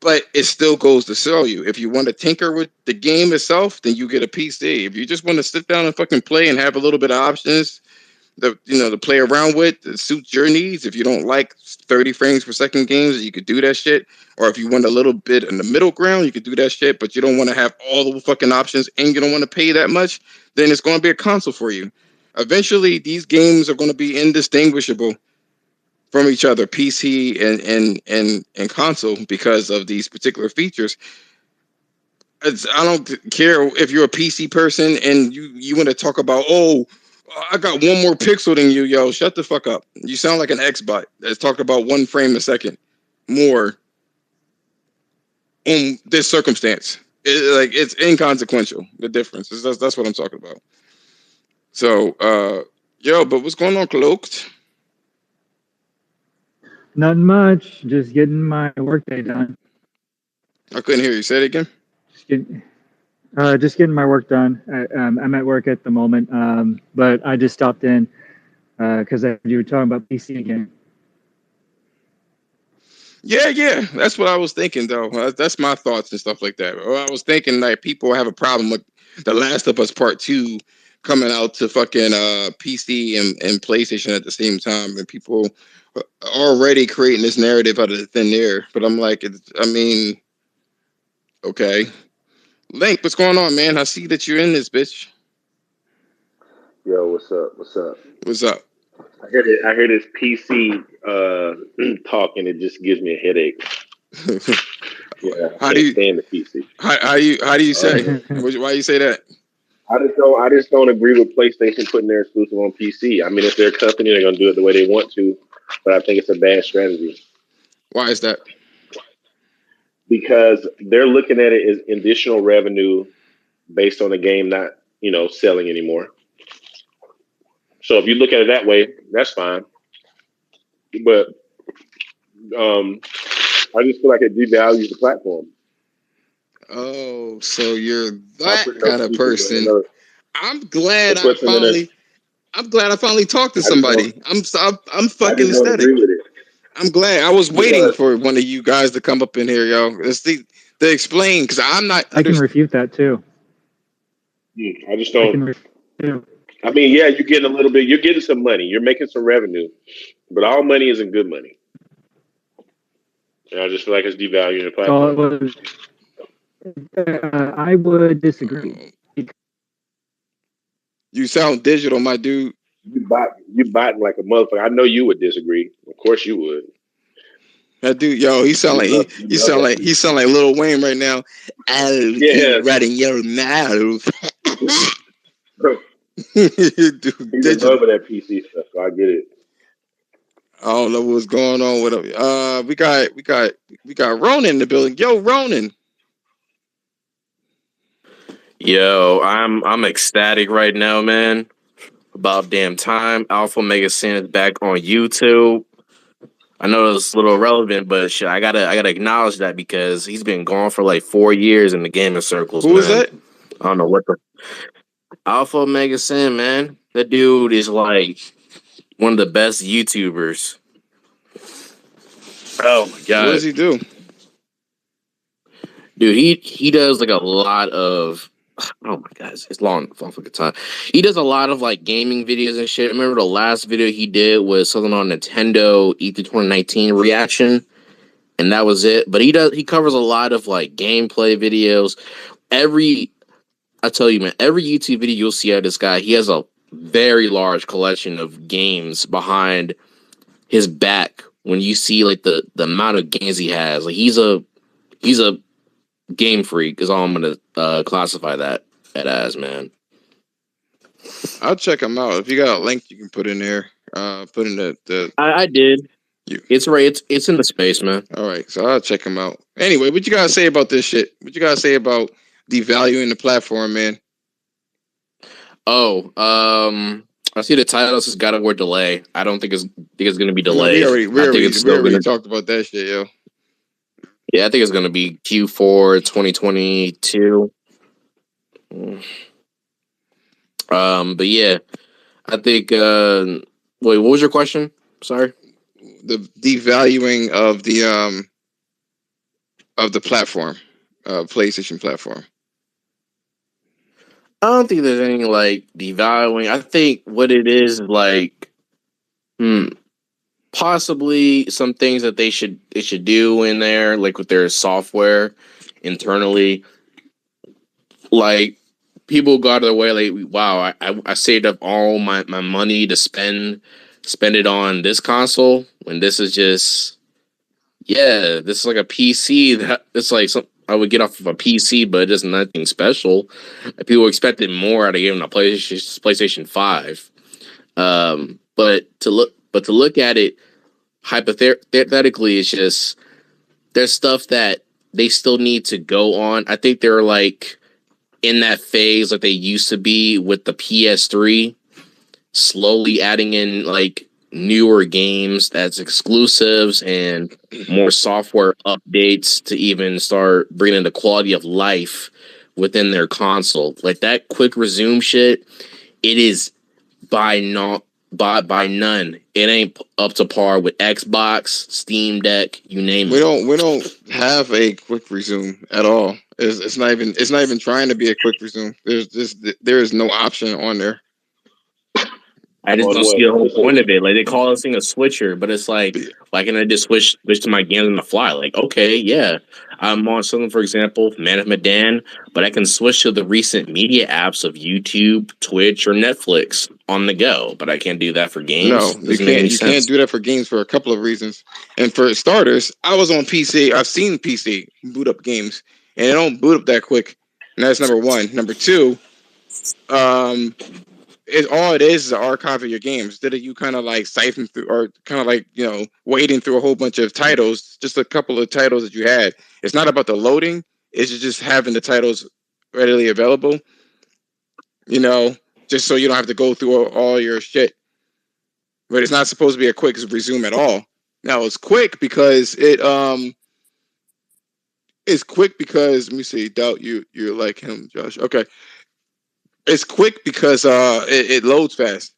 but it still goes to sell you. If you want to tinker with the game itself, then you get a PC. If you just want to sit down and fucking play and have a little bit of options to play around with that suits your needs. If you don't like 30 frames per second games, you could do that shit. Or if you want a little bit in the middle ground, you could do that shit, but you don't want to have all the fucking options and you don't want to pay that much, then it's going to be a console for you. Eventually, these games are going to be indistinguishable from each other, PC and console, because of these particular features. I don't care if you're a PC person and you want to talk about, I got one more pixel than you, yo. Shut the fuck up. You sound like an Xbot that's talking about 1 frame a second more in this circumstance. It's inconsequential. The difference that's what I'm talking about. So, but what's going on, Cloaked? Nothing much. Just getting my workday done. I couldn't hear you. Say it again. Just getting my work done. I'm at work at the moment, but I just stopped in because you were talking about PC again. Yeah. That's what I was thinking, though. That's my thoughts and stuff like that. I was thinking like people have a problem with The Last of Us Part 2 coming out to fucking PC and PlayStation at the same time, and people are already creating this narrative out of the thin air. But I'm like, okay. Link, what's going on, man? I see that you're in this bitch. Yo, what's up? What's up? What's up? I hear this PC talk, and it just gives me a headache. Yeah, I how do can't you stand the PC. how do you say? Uh, Why you say that? I just don't agree with PlayStation putting their exclusive on PC. I mean, if they're a company, they're going to do it the way they want to, but I think it's a bad strategy Why is that? because they're looking at it as additional revenue based on the game not, selling anymore. So if you look at it that way, that's fine. But I just feel like it devalues the platform. Oh, so you're By that putting those kind of features in person. another, I'm glad it I puts them in a. finally talked to I just don't. somebody. I'm I fucking just don't ecstatic. agree with it I'm glad. I was waiting because for one of you guys to come up in here, yo. Let's see to explain because I'm not I can under. refute that too. I just I don't. can refute. I mean, yeah, you're getting a little bit. You're getting some money. You're making some revenue, but all money isn't good money. And I just feel like it's devaluing the So it platform. was, I would disagree. You sound digital, my dude. You biting like a motherfucker. I know you would disagree. Of course you would. That dude, yo, You love that he PC. sound like Lil Wayne right now. I'll Yeah, keep running your mouth. bro. Dude, He's in digital. love with that PC stuff. So I get it. I don't know what's going on with him. We got Ronan in the building. Yo, Ronan. Yo, I'm ecstatic right now, man. About damn time. Alpha Mega Sin is back on YouTube. I know it's a little irrelevant, but shit, I gotta acknowledge that because he's been gone for like 4 years in the gaming circles, Who is man. that? I don't know what the Alpha Mega Sin, man. That dude is like one of the best YouTubers. Oh my What god. does he do? Dude, he does like a lot of oh my god, it's long fucking time. He does a lot of like gaming videos and shit. I remember the last video he did was something on Nintendo E3 2019 reaction, and that was it. But he covers a lot of like gameplay videos. Every I tell you, man, every YouTube video you'll see out of this guy, he has a very large collection of games behind his back. When you see like the amount of games he has, like he's a game freak is all I'm gonna classify that as, man. I'll check him out. If you got a link you can put in there, put in the I did. you. It's right. It's in the space, man. All right, so I'll check him out. Anyway, what you gotta say about this shit? What you gotta say about devaluing the platform, man? Oh, I see the title says God of War delay. I don't think it's gonna be No, we delayed. already I think it's still gonna. talked about that shit, yo. Yeah, I think it's gonna be Q4 2022. But yeah, I think. Wait, what was your question? Sorry. The devaluing of the platform, PlayStation platform. I don't think there's any like devaluing. I think what it is like, possibly some things that they should do in there, like with their software internally. Like people go out of their way, like, wow, I saved up all my money to spend it on this console when this is just this is like a PC that it's like some I would get off of a PC, but it's nothing special. People expected more out of giving a PlayStation 5. But to look at it hypothetically, it's just there's stuff that they still need to go on. I think they're like in that phase like they used to be with the PS3, slowly adding in like newer games that's exclusives and more software updates to even start bringing the quality of life within their console. Like that quick resume shit, it is by not by none. It ain't up to par with Xbox, Steam Deck, you name it. We don't have a quick resume at all. It's not even trying to be a quick resume. There is no option on there. I just On don't what? see the whole point of it. Like they call this thing a switcher, but it's like, why can't I just switch to my games on the fly? Like, okay, yeah, I'm on something, for example, Man of Medan, but I can switch to the recent media apps of YouTube, Twitch, or Netflix on the go. But I can't do that for games. No, you Doesn't make can't. any You can't sense. do that for games for a couple of reasons. And for starters, I was on PC. I've seen PC boot up games, and it don't boot up that quick. And that's number one. Number two, um, all it is an archive of your games. Instead of you kind of like siphon through, or kind of like wading through a whole bunch of titles, just a couple of titles that you had. It's not about the loading. It's just having the titles readily available. You know, just so you don't have to go through all your shit. But it's not supposed to be a quick resume at all. Now it's quick because it's quick because let me see. Doubt you're like him, Josh. Okay, it's quick because it loads fast.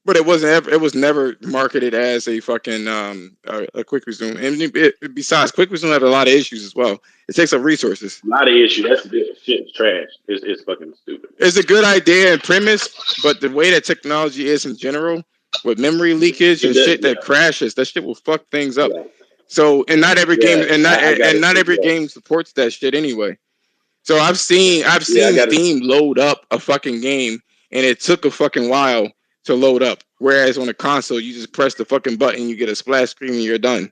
But it was never marketed as a fucking a quick resume. And besides, quick resume had a lot of issues as well. It takes up resources. A lot of issues. That's shit's trash. It's fucking stupid. It's a good idea and premise, but the way that technology is in general, with memory leakage and shit that crashes, that shit will fuck things up. Yeah. So, and not every game, and not I got and it. not every game supports that shit anyway. So I've seen I got it. Steam load up a fucking game, and it took a fucking while to load up. Whereas on a console, you just press the fucking button, you get a splash screen, and you're done.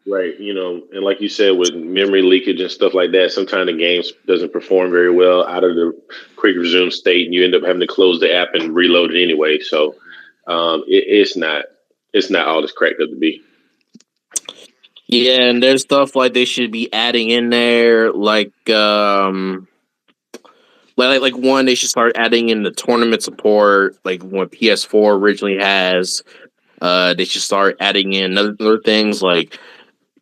Right, and like you said, with memory leakage and stuff like that, sometimes the game doesn't perform very well out of the quick resume state, and you end up having to close the app and reload it anyway. So it's not all it's cracked up to be. Yeah, and there's stuff like they should be adding in there, like one, they should start adding in the tournament support, like what PS4 originally has. They should start adding in other things like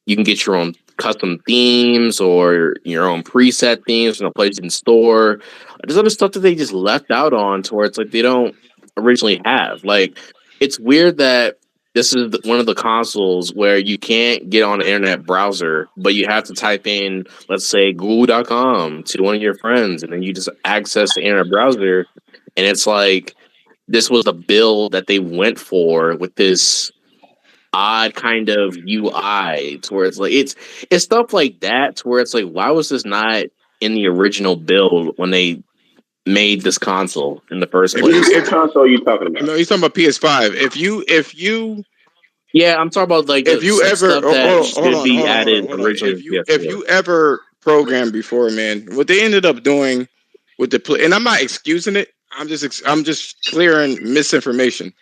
you can get your own custom themes or your own preset themes from the PlayStation Store. There's other stuff that they just left out on to where it's like they don't originally have. Like, it's weird that this is one of the consoles where you can't get on the internet browser, but you have to type in, let's say, google.com to one of your friends, and then you just access the internet browser. And it's like, this was the build that they went for with this odd kind of UI to where it's like it's stuff like that to where it's like, why was this not in the original build when they made this console in the first place? What console are you talking about? No, he's talking about PS5. If you Yeah, I'm talking about like if you ever stuff that should be added hold on. originally in If PS4. you ever programmed before, man, what they ended up doing with the play, and I'm not excusing it. I'm just clearing misinformation.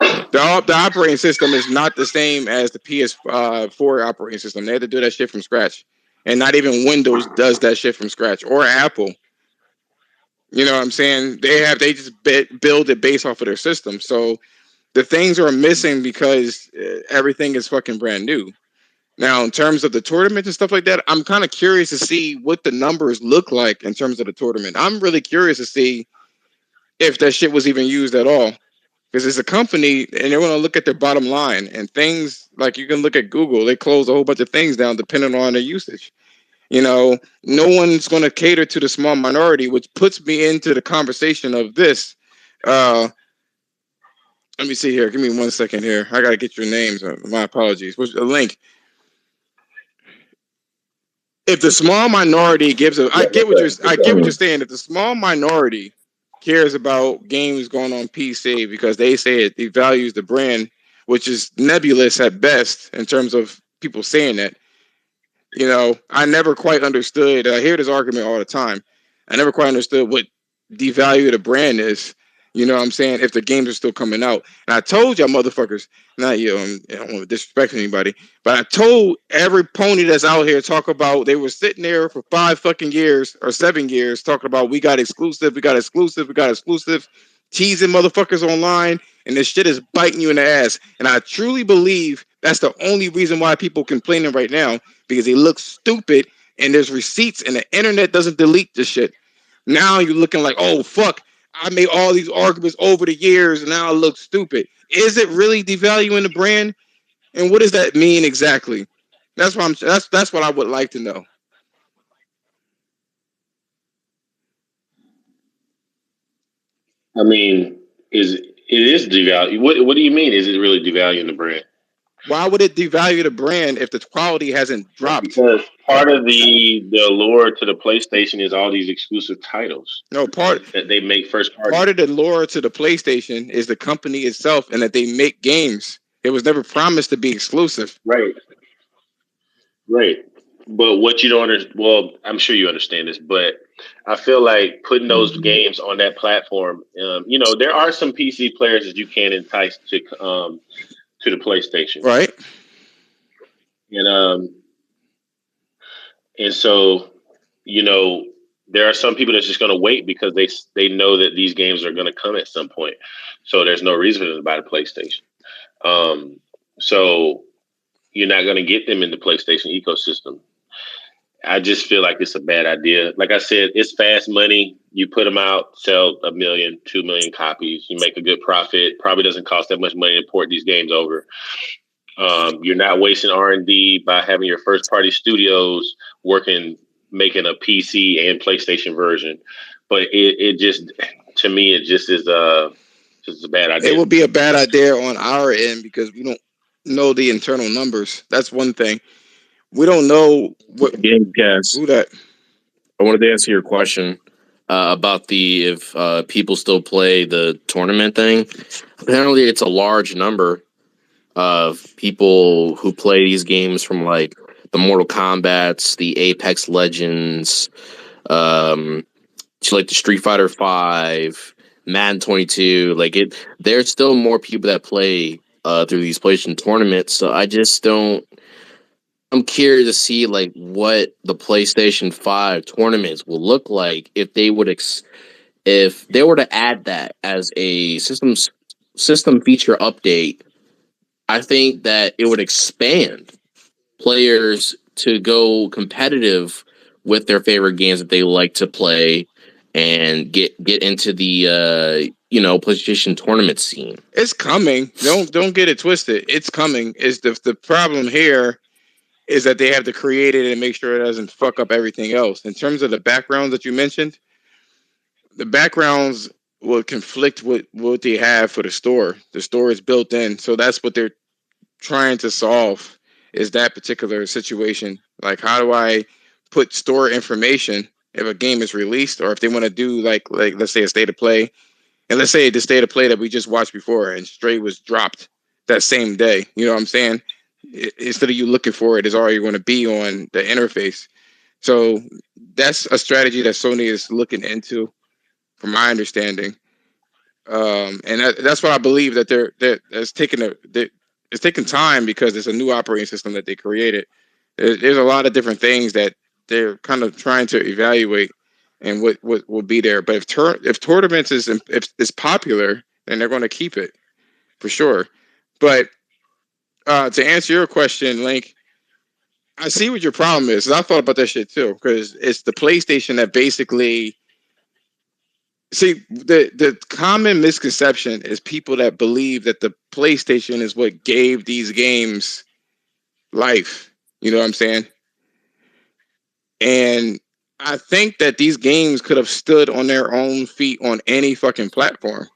The operating system is not the same as the PS4 operating system. They had to do that shit from scratch, and not even Windows does that shit from scratch, or Apple. You know what I'm saying? They just build it based off of their system. So the things are missing because everything is fucking brand new. Now, in terms of the tournament and stuff like that, I'm kind of curious to see what the numbers look like in terms of the tournament. I'm really curious to see if that shit was even used at all. Because it's a company and they're going to look at their bottom line, and things like you can look at Google, they close a whole bunch of things down depending on their usage. No one's going to cater to the small minority, which puts me into the conversation of this. Let me see here. Give me 1 second here. I got to get your names. My apologies. What's the link? If the small minority I get what you're saying. If the small minority cares about games going on PC because they say it devalues the brand, which is nebulous at best in terms of people saying that. I never quite understood. I hear this argument all the time. I never quite understood what devalue the brand is. You know what I'm saying? If the games are still coming out. And I told y'all motherfuckers, not you, I don't want to disrespect anybody, but I told every pony that's out here talk about they were sitting there for 5 fucking years or 7 years talking about we got exclusive, teasing motherfuckers online, and this shit is biting you in the ass. And I truly believe that's the only reason why people complaining right now, because they look stupid and there's receipts and the internet doesn't delete this shit. Now you're looking like, oh fuck, I made all these arguments over the years and now I look stupid. Is it really devaluing the brand? And what does that mean exactly? That's what I would like to know. I mean, it is devaluing? What do you mean? Is it really devaluing the brand? Why would it devalue the brand if the quality hasn't dropped? Because part of the allure to the PlayStation is all these exclusive titles. No, that they make first party. Part of the lure to the PlayStation is the company itself and that they make games. It was never promised to be exclusive. Right. But what you don't understand, well, I'm sure you understand this, but I feel like putting those games on that platform, there are some PC players that you can entice to the PlayStation, right? And so, there are some people that's just going to wait because they know that these games are going to come at some point. So there's no reason for them to buy the PlayStation. So you're not going to get them in the PlayStation ecosystem. I just feel like it's a bad idea. Like I said, it's fast money. You put them out, sell 1 million, 2 million copies. You make a good profit. Probably doesn't cost that much money to port these games over. You're not wasting R&D by having your first party studios making a PC and PlayStation version. But it just, to me, it just is just a bad idea. It would be a bad idea on our end because we don't know the internal numbers. That's one thing. We don't know what. Yes. Who that? I wanted to answer your question about if people still play the tournament thing. Apparently, it's a large number of people who play these games, from like the Mortal Kombats, the Apex Legends, to like the Street Fighter 5, Madden 22. There's still more people that play through these PlayStation tournaments. So I just don't. I'm curious to see like what the PlayStation 5 tournaments will look like if they would if they were to add that as a system feature update. I think that it would expand players to go competitive with their favorite games that they like to play and get into the PlayStation tournament scene. It's coming. Don't get it twisted. It's coming. Is the problem here is that they have to create it and make sure it doesn't fuck up everything else. In terms of the backgrounds that you mentioned, the backgrounds will conflict with what they have for the store. The store is built in, so that's what they're trying to solve, is that particular situation. Like, how do I put store information if a game is released, or if they want to do like let's say a state of play, and let's say the state of play that we just watched before and Stray was dropped that same day. You know what I'm saying? Instead of you looking for it, it's already going to be on the interface. So that's a strategy that Sony is looking into, from my understanding. And that's what I believe, that it's taking time because it's a new operating system that they created. There's a lot of different things that they're kind of trying to evaluate and what will be there. But if tournaments is popular, then they're going to keep it for sure. But to answer your question, Link, I see what your problem is. I thought about that shit too, because it's the PlayStation that basically. See, the common misconception is people that believe that the PlayStation is what gave these games life. You know what I'm saying? And I think that these games could have stood on their own feet on any fucking platform.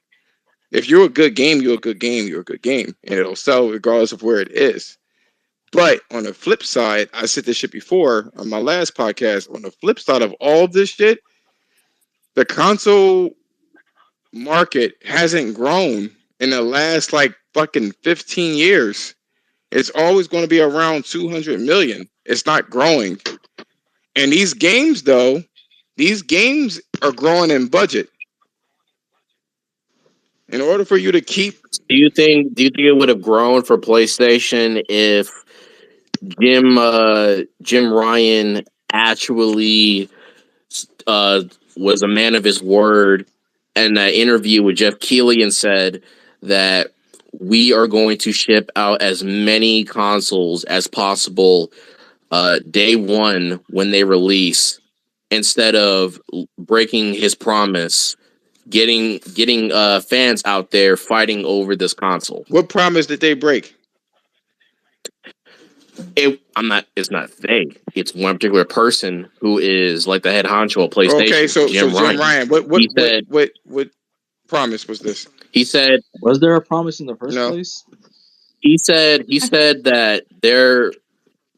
If you're a good game, you're a good game, you're a good game. And it'll sell regardless of where it is. But on the flip side, I said this shit before on my last podcast, on the flip side of all this shit, the console market hasn't grown in the last like fucking 15 years. It's always going to be around 200 million. It's not growing. And these games, though, these games are growing in budget. In order for you to keep. Do you think it would have grown for PlayStation if Jim Ryan actually was a man of his word, and that interview with Jeff Keighley, and said that we are going to ship out as many consoles as possible day one when they release, instead of breaking his promise, getting fans out there fighting over this console? What promise did they break? It's not vague. It's one particular person who is like the head honcho of PlayStation. Okay, so Jim Ryan. What promise was this? He said, "Was there a promise in the first place?" He said that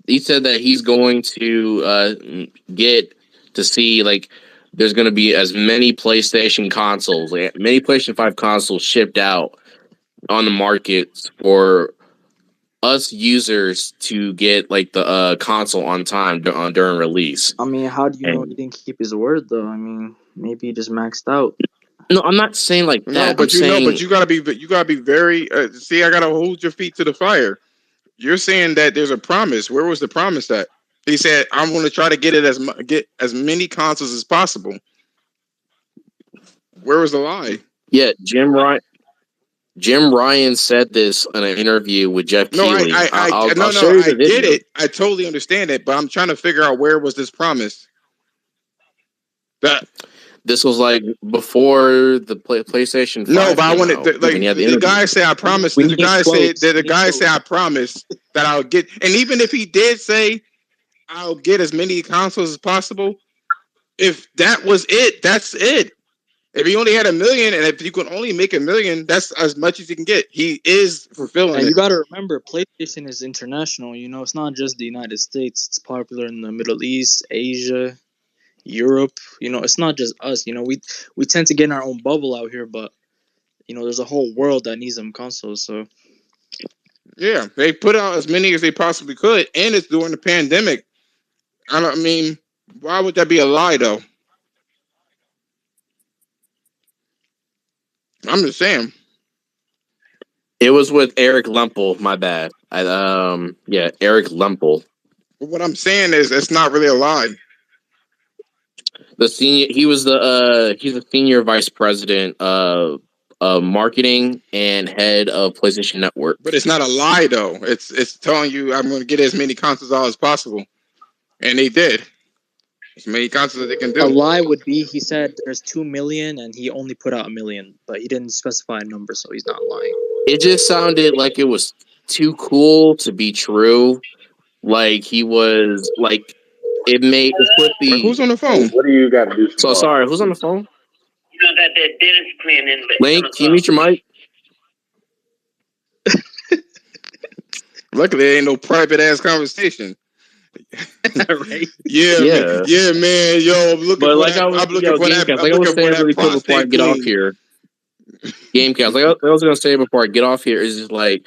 he's going to get to see like there's going to be as many PlayStation consoles, like, many PlayStation 5 consoles shipped out on the market for us users to get like the console on time during release. I mean, how do you know And he didn't keep his word though? I mean, maybe he just maxed out. no, I'm not saying like that. No, but you gotta be very. See, I gotta hold your feet to the fire. You're saying that there's a promise. Where was the promise at? He said, "I'm going to try to get as many consoles as possible." Where was the lie? Yeah, Jim Ryan said this in an interview with Jeff No, Keighley. I'll no, show you I the video. get it. I totally understand it, but I'm trying to figure out where was this promise. That This was like before the PlayStation 5. no, but I wanted the guy say I promised. We The need guy quotes. said that We the need guy quotes. said I promised that I'll get, and even if he did say I'll get as many consoles as possible, if that was it, that's it. If he only had 1 million, and if you can only make 1 million, that's as much as he can get. He is fulfilling And it. you got to remember, PlayStation is international. You know, it's not just the United States. It's popular in the Middle East, Asia, Europe. You know, it's not just us. You know, we tend to get in our own bubble out here, but you know, there's a whole world that needs them consoles. So Yeah, they put out as many as they possibly could, and it's during the pandemic. I mean, why would that be a lie, though? I'm just saying. It was with Eric Lempel. My bad. Eric Lempel. What I'm saying is, it's not really a lie. He's the senior vice president of marketing and head of PlayStation Network. But it's not a lie, though. It's telling you I'm going to get as many consoles out as possible, and they did as many consoles as they can do. a lie would be he said there's 2 million and he only put out 1 million, but he didn't specify a number, so he's not lying. It just sounded like it was too cool to be true. Like he was like it put the. Who's on the phone? What do you got to do? So sorry, who's on the phone? You know that Dennis playing in the Link, can you mute your mic? Luckily, there ain't no private ass conversation. Right? Yeah, man. Yo, I'm looking for that. I'm looking for that. I'm looking for that prostate get off clean. here. Gamecast. Like I was gonna say before I get off here is just like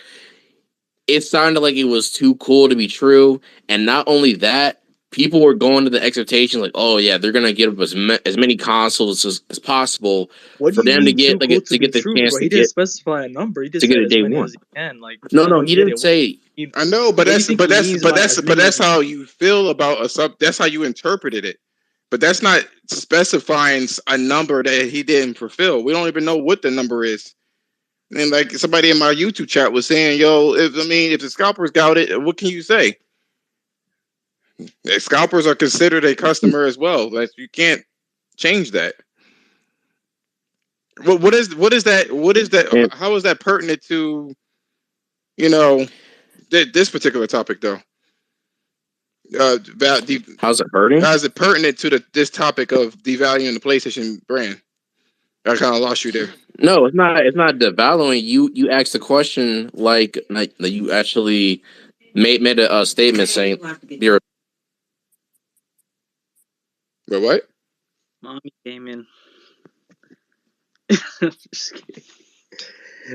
it sounded like it was too cool to be true, and not only that, people were going to the expectation like, oh yeah, they're gonna get as many consoles as possible What for do you them mean to get too like cool to get the true, chance bro? to He get didn't specify a number. He just to get said it as day many one. as he can. Like No, he didn't say. I know, but What do you think he means by as many that's as how you feel about a sub. That's how you interpreted it. But that's not specifying a number that he didn't fulfill. We don't even know what the number is. And like somebody in my YouTube chat was saying, yo, if the scalpers got it, what can you say? The scalpers are considered a customer as well. Like you can't change that. What is that? What is that? How is that pertinent to, this particular topic though? How's it hurting? How is it pertinent to this topic of devaluing the PlayStation brand? I kind of lost you there. No, it's not. It's not devaluing. You asked the question like you actually made a statement saying you're. But what? Mommy came in. Just kidding.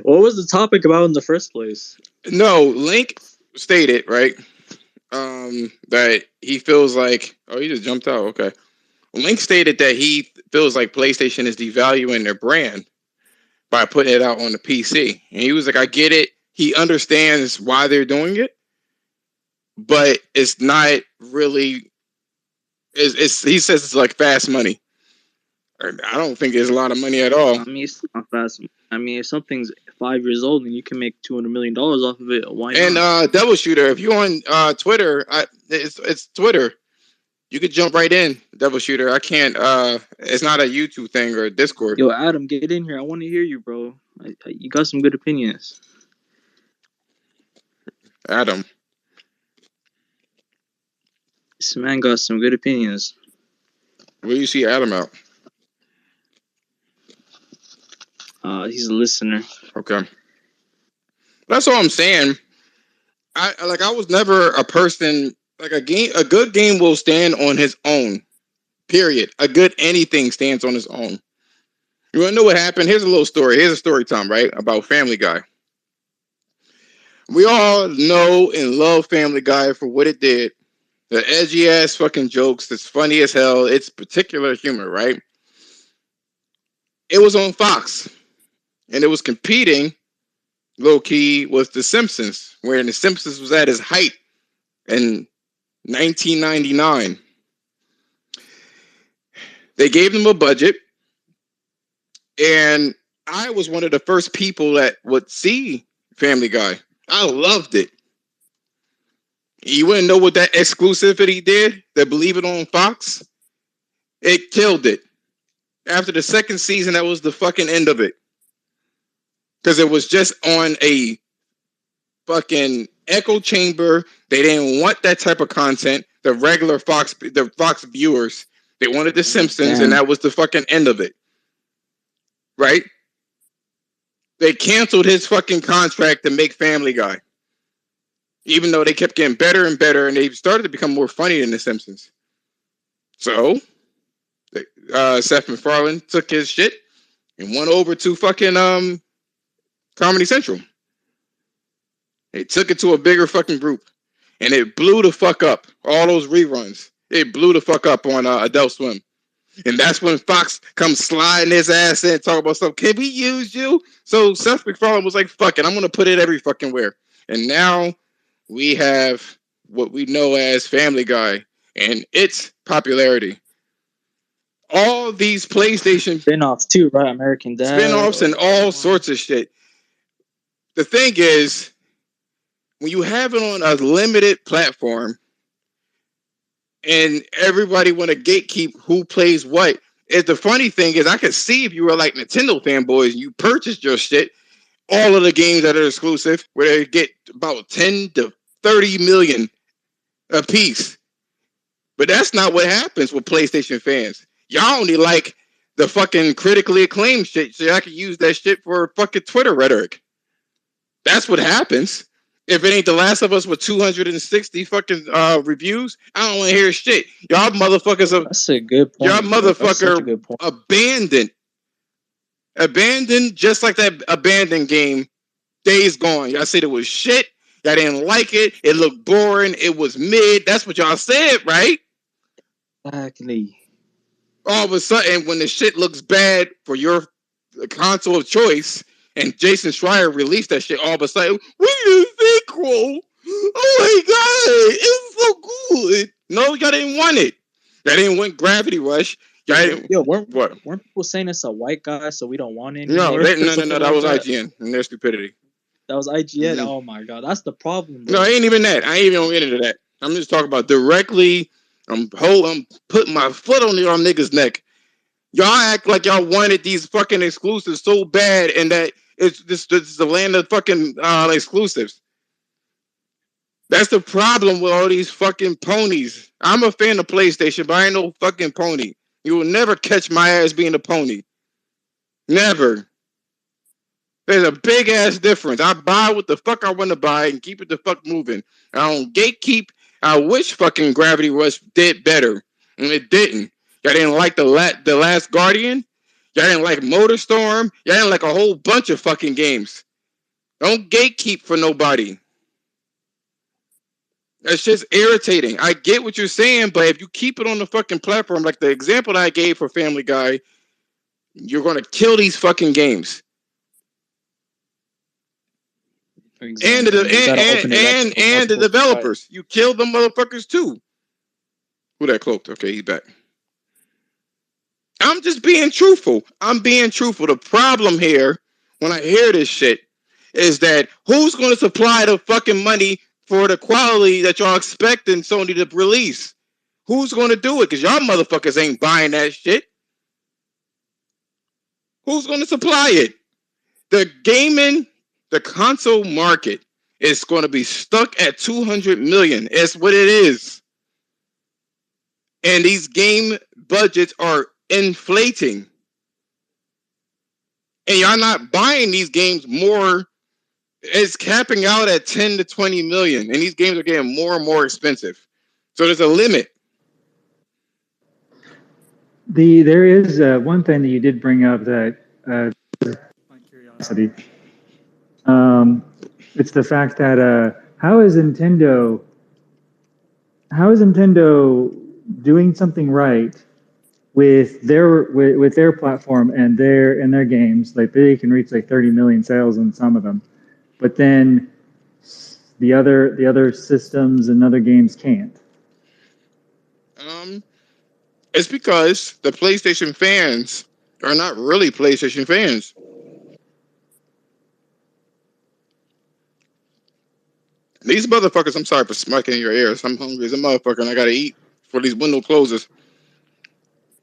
What was the topic about in the first place? No, Link stated right that he feels like. Oh, he just jumped out. Okay. Link stated that he feels like PlayStation is devaluing their brand by putting it out on the PC. And he was like, I get it. He understands why they're doing it, but it's not really. He says it's like fast money. I don't think it's a lot of money at all. I mean, it's not fast. I mean, if something's 5 years old and you can make $200 million off of it, why not? And Devil Shooter, if you're on Twitter, it's Twitter. You could jump right in, Devil Shooter. I can't. It's not a YouTube thing or a Discord. Yo, Adam, get in here. I want to hear you, bro. You got some good opinions. Adam. This man got some good opinions. Where do you see Adam out? He's a listener. Okay. That's all I'm saying. I was never a person like a good game will stand on his own. Period. A good anything stands on its own. You want to know what happened? Here's a little story. Here's a story time, right? About Family Guy. We all know and love Family Guy for what it did. The edgy ass fucking jokes. It's funny as hell. It's particular humor, right? It was on Fox. And it was competing low key with The Simpsons, where The Simpsons was at its height in 1999. They gave them a budget, and I was one of the first people that would see Family Guy. I loved it. You wouldn't know what that exclusivity did, that Believe It on Fox? It killed it. After the second season, that was the fucking end of it. Because it was just on a fucking echo chamber. They didn't want that type of content. The regular Fox viewers, they wanted The Simpsons, and that was the fucking end of it. Right? They canceled his fucking contract to make Family Guy. Even though they kept getting better and better, and they started to become more funny than The Simpsons. So, Seth MacFarlane took his shit and went over to fucking Comedy Central. They took it to a bigger fucking group, and it blew the fuck up. All those reruns, it blew the fuck up on Adult Swim. And that's when Fox comes sliding his ass in and talk about stuff. Can we use you? So Seth MacFarlane was like, fuck it, I'm going to put it every fucking where. And now we have what we know as Family Guy and its popularity. All these PlayStation spin-offs too, right? American Dad. Spin-offs and all sorts of shit. The thing is, when you have it on a limited platform and everybody want to gatekeep who plays what, the funny thing is I could see if you were like Nintendo fanboys and you purchased your shit, all of the games that are exclusive, where they get about 10 to 30 million a piece. But that's not what happens with PlayStation fans. Y'all only like the fucking critically acclaimed shit, so I can use that shit for fucking Twitter rhetoric. That's what happens. If it ain't The Last of Us with 260 fucking reviews, I don't want to hear shit. Y'all motherfuckers are. That's a good point. Y'all motherfucker abandoned just like that abandoned game. Days Gone. Y'all said it was shit. Y'all didn't like it. It looked boring. It was mid. That's what y'all said, right? Exactly. All of a sudden, when the shit looks bad for your console of choice, and Jason Schreier released that shit, all of a sudden, we did a sequel. Oh my god, it's so good. No, y'all didn't want it. Y'all didn't want Gravity Rush. Y'all didn't. Yo, weren't people saying it's a white guy, so we don't want it anymore? No, that was like IGN and their stupidity. That was IGN. Mm-hmm. Oh my god, that's the problem. Bro. No, it ain't even that. I ain't even gonna get into that. I'm just talking about directly. I'm putting my foot on y'all niggas' neck. Y'all act like y'all wanted these fucking exclusives so bad, and that it's this is the land of fucking exclusives. That's the problem with all these fucking ponies. I'm a fan of PlayStation, but I ain't no fucking pony. You will never catch my ass being a pony. Never. There's a big ass difference. I buy what the fuck I want to buy and keep it the fuck moving. I don't gatekeep. I wish fucking Gravity Rush did better, and it didn't. Y'all didn't like the Last Guardian. Y'all didn't like Motorstorm. Y'all didn't like a whole bunch of fucking games. Don't gatekeep for nobody. That's just irritating. I get what you're saying, but if you keep it on the fucking platform, like the example that I gave for Family Guy, you're gonna kill these fucking games. Exactly. And the developers. You kill them motherfuckers too. Who that cloaked? Okay, he's back. I'm just being truthful. I'm being truthful. The problem here, when I hear this shit, is that who's going to supply the fucking money for the quality that y'all expecting Sony to release? Who's going to do it? Because y'all motherfuckers ain't buying that shit. Who's going to supply it? The console market is going to be stuck at 200 million. It's what it is. And these game budgets are inflating. And y'all not buying these games more It's capping out at 10 to 20 million, and these games are getting more and more expensive. So there's a limit. There is one thing that you did bring up that curiosity. It's the fact that how is Nintendo doing something right with their platform and their games? Like they can reach like 30 million sales on some of them, but then the other systems and other games can't. It's because the PlayStation fans are not really PlayStation fans. These motherfuckers, I'm sorry for smacking in your ears. I'm hungry as a motherfucker and I gotta eat before these window closes.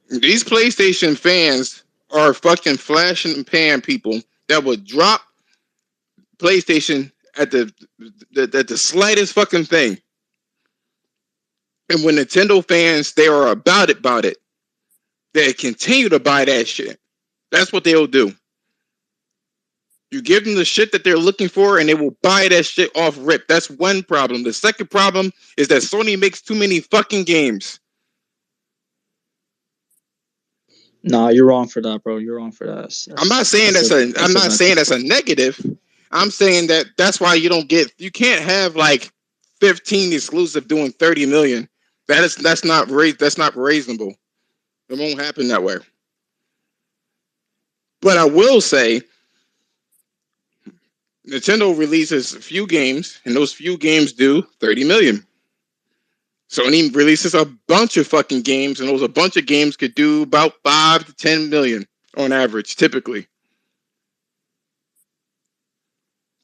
These PlayStation fans are fucking flash and pan people that would drop PlayStation at the slightest fucking thing. And when Nintendo fans, they are about it. They continue to buy that shit. That's what they'll do. You give them the shit that they're looking for, and they will buy that shit off rip. That's one problem. The second problem is that Sony makes too many fucking games. Nah, you're wrong for that, bro. You're wrong for that. I'm not saying that's a negative. I'm saying that's why you can't have like 15 exclusive doing 30 million. That's not reasonable. It won't happen that way. But I will say, Nintendo releases a few games, and those few games do 30 million. Sony releases a bunch of fucking games, and those a bunch of games could do about 5 to 10 million on average, typically.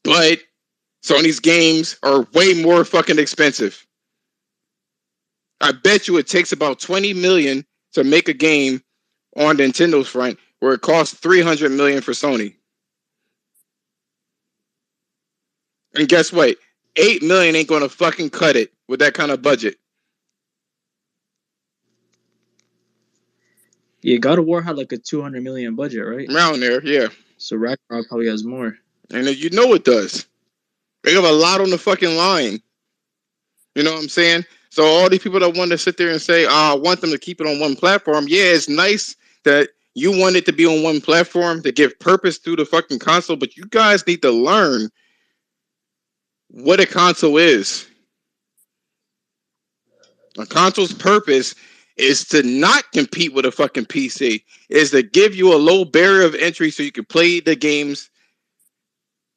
But Sony's games are way more fucking expensive. I bet you it takes about 20 million to make a game on Nintendo's front, where it costs 300 million for Sony. And guess what? 8 million ain't gonna fucking cut it with that kind of budget. Yeah, God of War had like a 200 million budget, right? Around there, yeah. So Ragnarok probably has more. And you know it does. They have a lot on the fucking line. You know what I'm saying? So all these people that want to sit there and say, I want them to keep it on one platform. Yeah, it's nice that you want it to be on one platform to give purpose through the fucking console, but you guys need to learn what a console is. A console's purpose is to not compete with a fucking PC. Is to give you a low barrier of entry so you can play the games.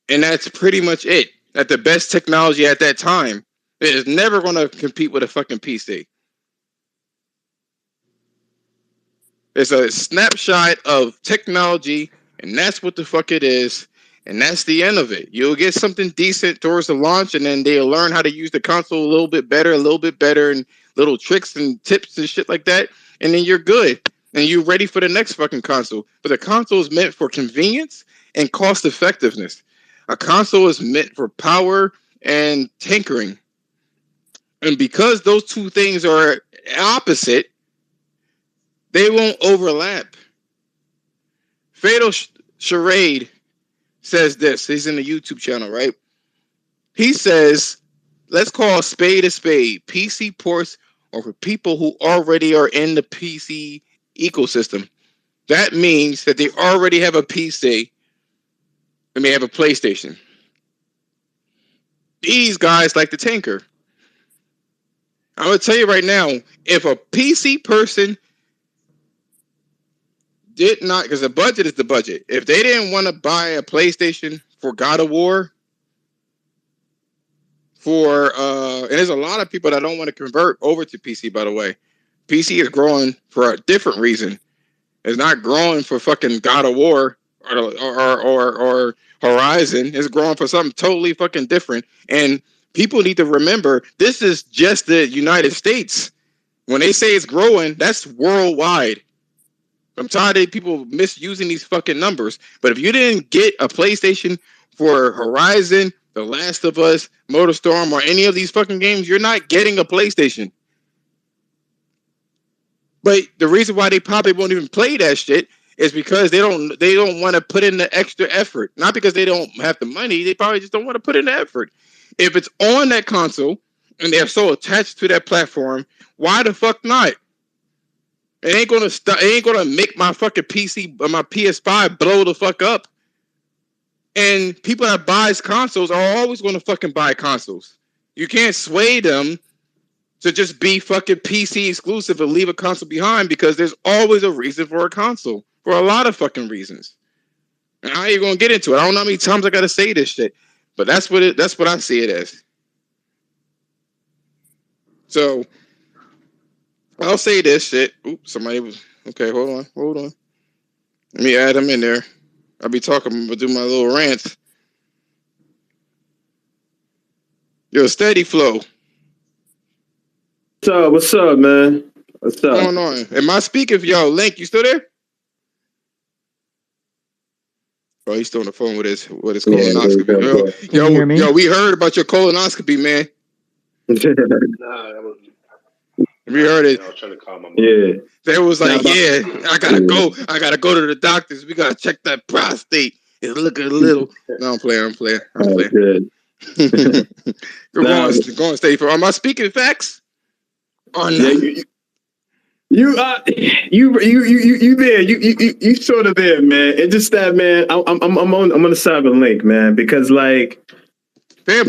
And that's pretty much it. At the best technology at that time. It is never going to compete with a fucking PC. It's a snapshot of technology, and that's what the fuck it is. And that's the end of it. You'll get something decent towards the launch, and then they'll learn how to use the console a little bit better, and little tricks and tips and shit like that. And then you're good. And you're ready for the next fucking console. But the console is meant for convenience and cost effectiveness. A console is meant for power and tinkering. And because those two things are opposite, they won't overlap. Fatal Charade says this. He's in the YouTube channel, right? He says, let's call a spade a spade. PC ports are for people who already are in the PC ecosystem. That means that they already have a PC and they have a PlayStation. These guys like to tinker. I'm going to tell you right now, if a PC person did not, because the budget is the budget. If they didn't want to buy a PlayStation for God of War, and there's a lot of people that don't want to convert over to PC, by the way. PC is growing for a different reason. It's not growing for fucking God of War or Horizon. It's growing for something totally fucking different. And people need to remember, this is just the United States. When they say it's growing, that's worldwide. I'm tired of people misusing these fucking numbers. But if you didn't get a PlayStation for Horizon, The Last of Us, MotorStorm, or any of these fucking games, you're not getting a PlayStation. But the reason why they probably won't even play that shit is because they don't want to put in the extra effort. Not because they don't have the money, they probably just don't want to put in the effort. If it's on that console and they're so attached to that platform, why the fuck not? It ain't gonna It ain't gonna make my fucking PC or my PS5 blow the fuck up. And people that buys consoles are always gonna fucking buy consoles. You can't sway them to just be fucking PC exclusive and leave a console behind, because there's always a reason for a console, for a lot of fucking reasons. And how you gonna get into it? I don't know how many times I gotta say this shit, but that's what I see it as. So I'll say this shit. Oops, somebody was okay. Hold on. Let me add them in there. I'll be talking, but do my little rants. Yo, steady flow. What's up, man? What's up? What's going on? Am I speaking for y'all? Link, you still there? Oh, he's still on the phone with his colonoscopy. Yo, we heard about your colonoscopy, man. We heard it. I was trying to call my mom. Yeah. They was like, I gotta go. I gotta go to the doctors. We gotta check that prostate. It's looking a little. No, I'm playing. Good. Go on, stay for. Am I speaking facts? Or not? Yeah, you there? You sort of there, man. It's just that, man. I'm on the side of Link, man, because like they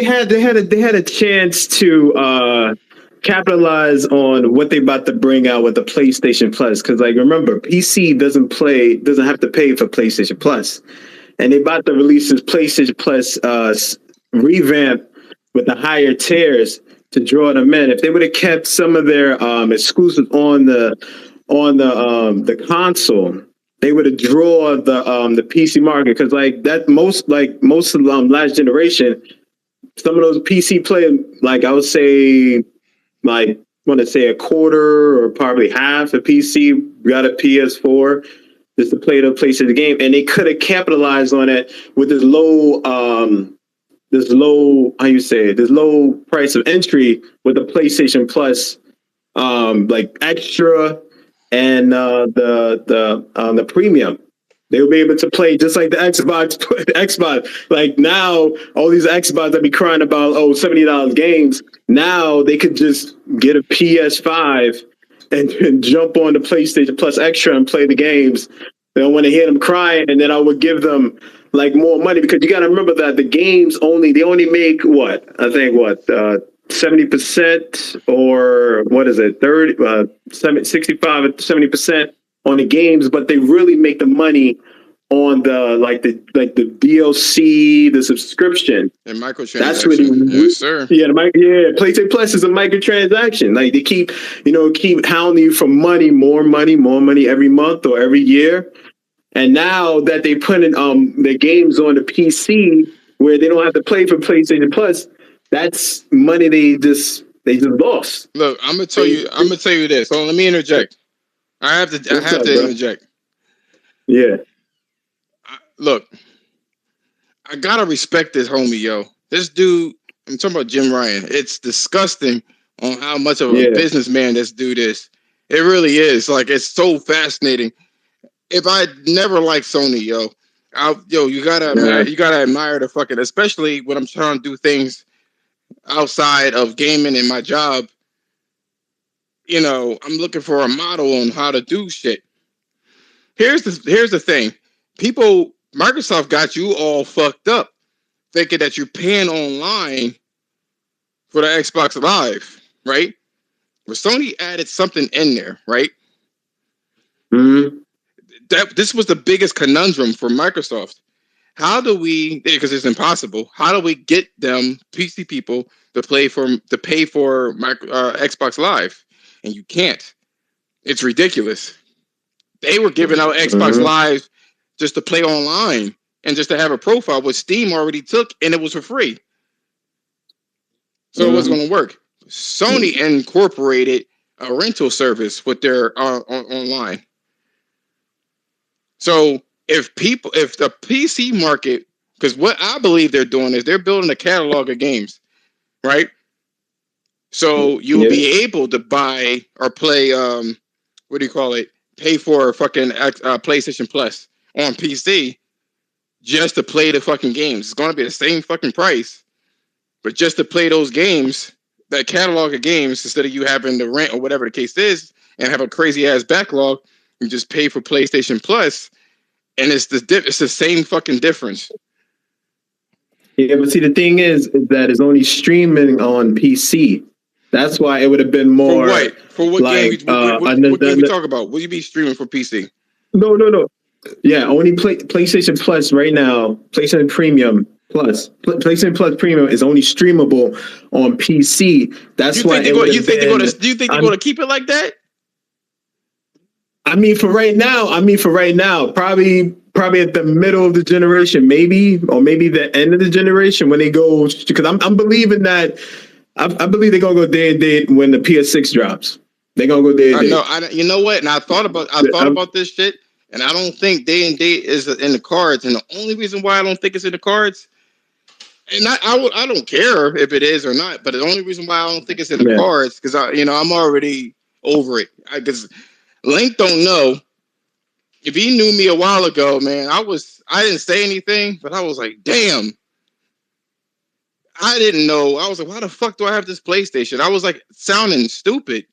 had a chance to capitalize on what they about to bring out with the PlayStation Plus, because like remember, PC doesn't have to pay for PlayStation Plus, and they about to release this PlayStation Plus revamp with the higher tiers to draw them in. If they would have kept some of their exclusives on the console, they would have draw the PC market, because like that most of last generation, some of those PC players, like I would say, like want to say a quarter or probably half of PC got a PS4 just to play the PlayStation game, and they could have capitalized on it with this low price of entry with the PlayStation Plus, like extra and the premium. They will be able to play just like the Xbox. Like now, all these Xbox that be crying about, $70 games. Now they could just get a PS5 and jump on the PlayStation Plus Extra and play the games. They don't want to hear them crying, and then I would give them like more money, because you got to remember that the games only make 70% or what is it, 65 or 70% on the games, but they really make the money on the DLC, the subscription, and microtransactions. That's really, yes, sir. PlayStation Plus is a microtransaction. Like they keep hounding you for more money every month or every year. And now that they put in the games on the PC where they don't have to play for PlayStation Plus, that's money they just lost. Look, I'm gonna tell you this. So let me interject. I have to interject. Yeah. Look, I gotta respect this homie, yo. This dude, I'm talking about Jim Ryan. It's disgusting on how much of a businessman this dude is. It really is. Like, it's so fascinating. If I never liked Sony, you gotta admire the fucking, especially when I'm trying to do things outside of gaming and my job. You know, I'm looking for a model on how to do shit. Here's the thing. Microsoft got you all fucked up thinking that you're paying online for the Xbox Live, right? But Sony added something in there, right? Mm-hmm. This was the biggest conundrum for Microsoft. How do we, because it's impossible, how do we get them PC people to pay for Xbox Live? And you can't. It's ridiculous. They were giving out Xbox Live just to play online and just to have a profile, which Steam already took, and it was for free. So it wasn't going to work. Sony incorporated a rental service with their online. So if the PC market, because what I believe they're doing is they're building a catalog of games, right? So you'll be able to buy or play, pay for fucking PlayStation Plus on PC just to play the fucking games. It's going to be the same fucking price, but just to play those games, that catalog of games, instead of you having to rent or whatever the case is, and have a crazy ass backlog, you just pay for PlayStation Plus, and it's the same fucking difference. Yeah, but see, the thing is that it's only streaming on PC. That's why it would have been more. For what? For what like, game? What game we talk about? What you be streaming for PC? No. Yeah, only PlayStation Plus right now. PlayStation Premium Plus. PlayStation Plus Premium is only streamable on PC. That's why it would have been. Do you think they're going to keep it like that? I mean, for right now, probably at the middle of the generation, maybe, or maybe the end of the generation when they go, because I'm believing that, I believe they're gonna go day and date when the PS6 drops. They're gonna go day and date. You know what? And I thought about this shit, and I don't think day and date is in the cards. And the only reason why I don't think it's in the cards, and I don't care if it is or not, but the only reason why I don't think it's in the cards because I'm already over it. Because Link don't know. If he knew me a while ago, man, I didn't say anything, but I was like, damn. I didn't know. I was like, why the fuck do I have this PlayStation? I was like sounding stupid.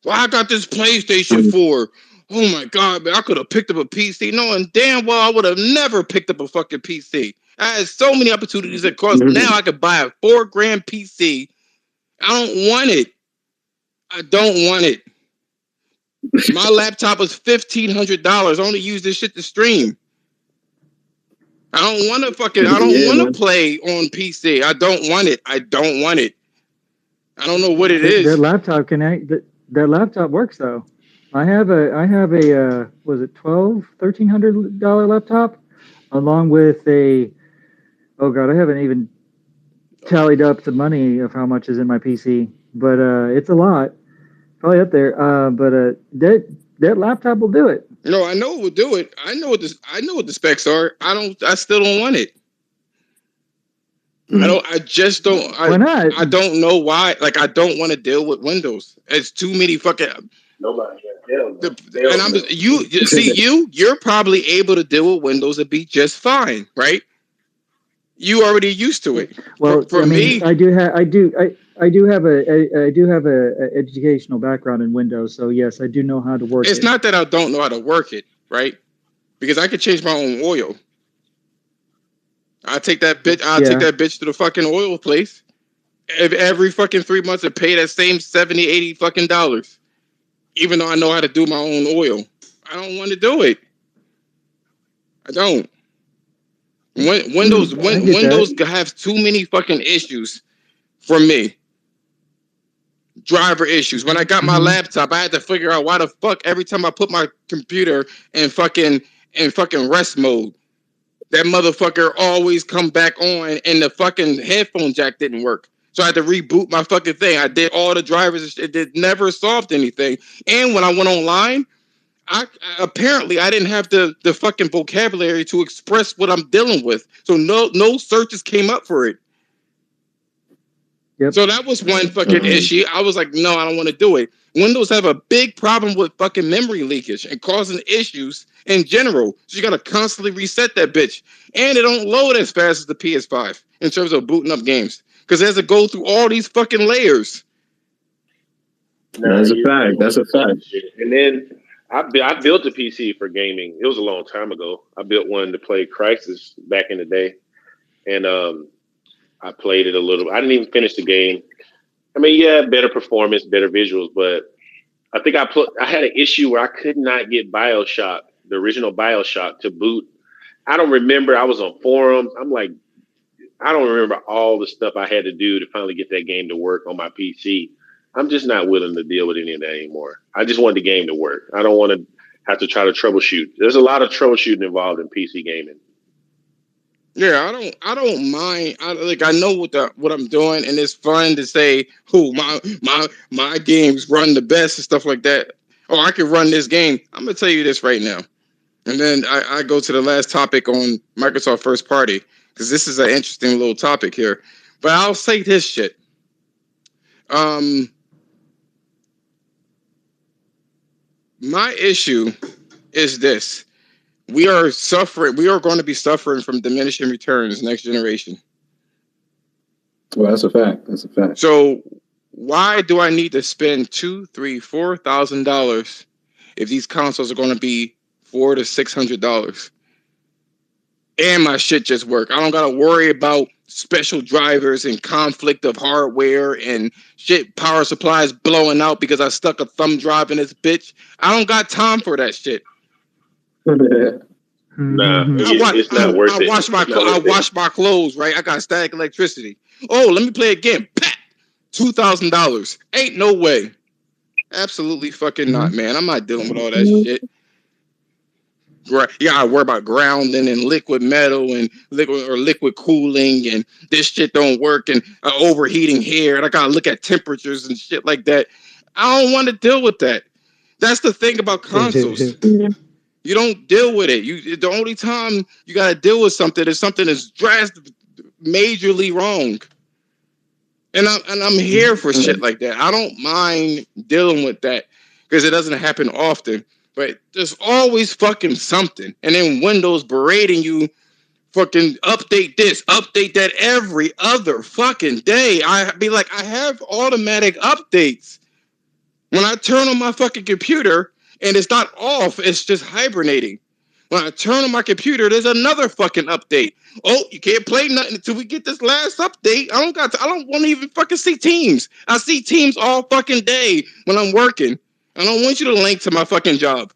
Well, I got this PlayStation 4. Oh my God, man, I could have picked up a PC. Knowing damn well I would have never picked up a fucking PC. I had so many opportunities at cost. Now I could buy a $4,000 PC. I don't want it. I don't want it. My laptop was $1,500. I only use this shit to stream. I don't want to play on PC. I don't want it. I don't know what it is. That laptop that laptop works though. I have a was it $1,300 laptop along with a, oh God, I haven't even tallied up the money of how much is in my PC, but it's a lot. Probably up there. But that laptop will do it. No, I know it will do it. I know what the specs are. I still don't want it. I just don't. Why not? I don't know why. Like, I don't want to deal with Windows. It's too many fucking. Nobody. And I'm just, you're probably able to deal with Windows and be just fine, right? You already used to it. Well, for me, I do have a educational background in Windows, so yes, I do know how to work it. It's not that I don't know how to work it, right? Because I could change my own oil. I take that bitch to the fucking oil place every fucking 3 months and pay that same $70, $80 fucking dollars. Even though I know how to do my own oil. I don't want to do it. I don't. Windows have too many fucking issues for me. Driver issues. When I got my laptop, I had to figure out why the fuck every time I put my computer in fucking rest mode, that motherfucker always come back on and the fucking headphone jack didn't work. So I had to reboot my fucking thing. I did all the drivers. It never solved anything. And when I went online, I didn't have the fucking vocabulary to express what I'm dealing with. So no searches came up for it. Yep. So that was one fucking issue. I was like, no, I don't want to do it. Windows have a big problem with fucking memory leakage and causing issues in general. So you got to constantly reset that bitch. And it don't load as fast as the PS5 in terms of booting up games. Because it has to go through all these fucking layers. That's a fact. And then I built a PC for gaming. It was a long time ago. I built one to play Crysis back in the day. And I played it a little. I didn't even finish the game. I mean, yeah, better performance, better visuals, but I think I had an issue where I could not get BioShock, the original BioShock, to boot. I don't remember. I was on forums. I'm like, I don't remember all the stuff I had to do to finally get that game to work on my PC. I'm just not willing to deal with any of that anymore. I just want the game to work. I don't want to have to try to troubleshoot. There's a lot of troubleshooting involved in PC gaming. Yeah, I don't mind. I know what I'm doing, and it's fun to say, my games run the best and stuff like that. Oh, I can run this game. I'm gonna tell you this right now, and then I go to the last topic on Microsoft first party because this is an interesting little topic here. But I'll say this shit. My issue is this. We are going to be suffering from diminishing returns next generation. Well, that's a fact. That's a fact. So why do I need to spend $2,000, $3,000, $4,000 if these consoles are going to be $400 to $600? And my shit just work. I don't gotta worry about special drivers and conflict of hardware and shit power supplies blowing out because I stuck a thumb drive in this bitch. I don't got time for that shit. Nah, it's not worth it. I wash my clothes, right? I got static electricity. Oh, let me play a game. Pat! $2,000. Ain't no way. Absolutely fucking not, man. I'm not dealing with all that shit. You gotta worry about grounding and liquid metal and liquid cooling, and this shit don't work, and overheating here, and I gotta look at temperatures and shit like that. I don't want to deal with that. That's the thing about consoles. You don't deal with it. The only time you gotta deal with something is something that's drastic, majorly wrong. And I'm here for shit like that. I don't mind dealing with that because it doesn't happen often. But there's always fucking something. And then Windows berating you, fucking update this, update that every other fucking day. I be like, I have automatic updates. When I turn on my fucking computer and it's not off, it's just hibernating. When I turn on my computer, there's another fucking update. Oh, you can't play nothing until we get this last update. I don't want to even fucking see Teams. I see Teams all fucking day when I'm working. I don't want you to link to my fucking job.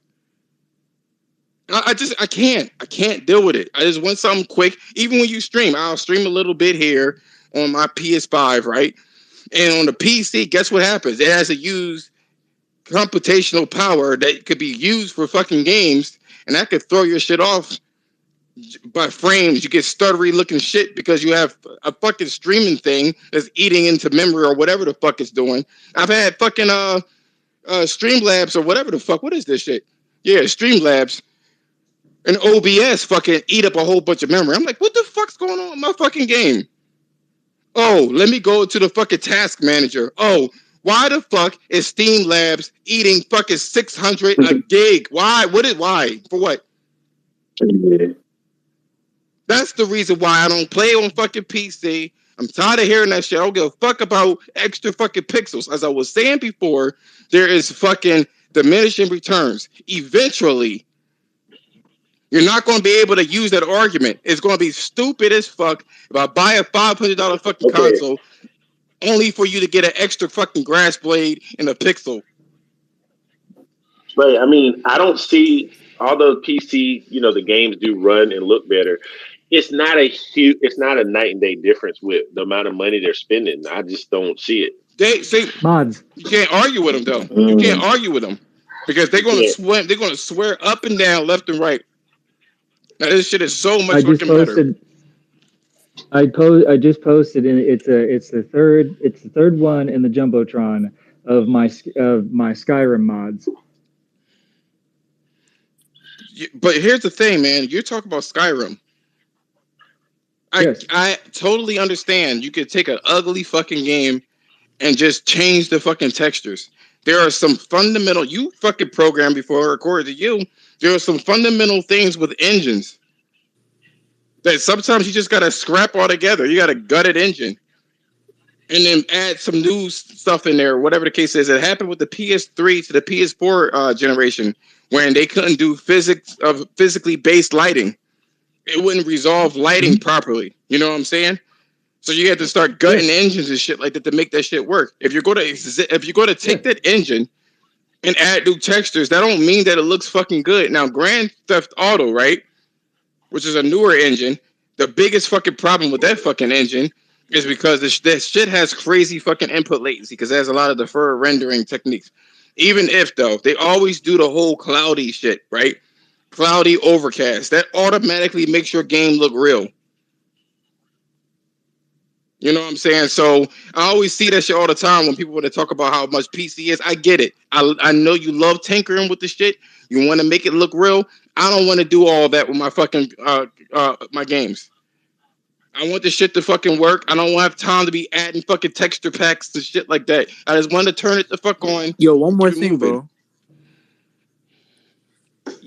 I can't deal with it. I just want something quick. Even when you stream, I'll stream a little bit here on my PS5, right? And on the PC, guess what happens? It has to use computational power that could be used for fucking games, and that could throw your shit off by frames. You get stuttery looking shit because you have a fucking streaming thing that's eating into memory or whatever the fuck it's doing. I've had fucking Streamlabs or whatever the fuck. What is this shit? Yeah, Streamlabs and OBS fucking eat up a whole bunch of memory. I'm like, what the fuck's going on in my fucking game? Oh, let me go to the fucking task manager. Oh, why the fuck is Steam Labs eating fucking 600 a gig? Why? Why? For what? That's the reason why I don't play on fucking PC. I'm tired of hearing that shit. I don't give a fuck about extra fucking pixels. As I was saying before, there is fucking diminishing returns. Eventually, you're not going to be able to use that argument. It's going to be stupid as fuck if I buy a $500 fucking console only for you to get an extra fucking grass blade and a pixel. But I mean, I don't see, although PC, the games do run and look better. It's not a night and day difference with the amount of money they're spending. I just don't see it. They say mods. You can't argue with them though. You can't argue with them because they're going to swear. They're going to swear up and down, left and right. Now this shit is so much fucking better. I just posted, and it's the third one in the jumbotron of my Skyrim mods. But here's the thing, man. You're talking about Skyrim. Yes. I totally understand. You could take an ugly fucking game and just change the fucking textures. There are some fundamental. You fucking programmed before I recorded to you. There are some fundamental things with engines that sometimes you just gotta scrap altogether. You gotta gut an engine and then add some new stuff in there, whatever the case is. It happened with the PS3 to the PS4 generation when they couldn't do physically based lighting. It wouldn't resolve lighting properly. You know what I'm saying? So you had to start gutting engines and shit like that to make that shit work. If you're going to take that engine and add new textures, that don't mean that it looks fucking good. Now, Grand Theft Auto, right, which is a newer engine, the biggest fucking problem with that fucking engine is because that shit has crazy fucking input latency because there's a lot of deferred rendering techniques. Even if, though, they always do the whole cloudy shit, right? Cloudy overcast. That automatically makes your game look real. You know what I'm saying? So I always see that shit all the time when people want to talk about how much PC is. I get it. I know you love tinkering with the shit. You want to make it look real. I don't want to do all that with my fucking my games. I want the shit to fucking work. I don't have time to be adding fucking texture packs to shit like that. I just want to turn it the fuck on. Yo, one more thing, bro.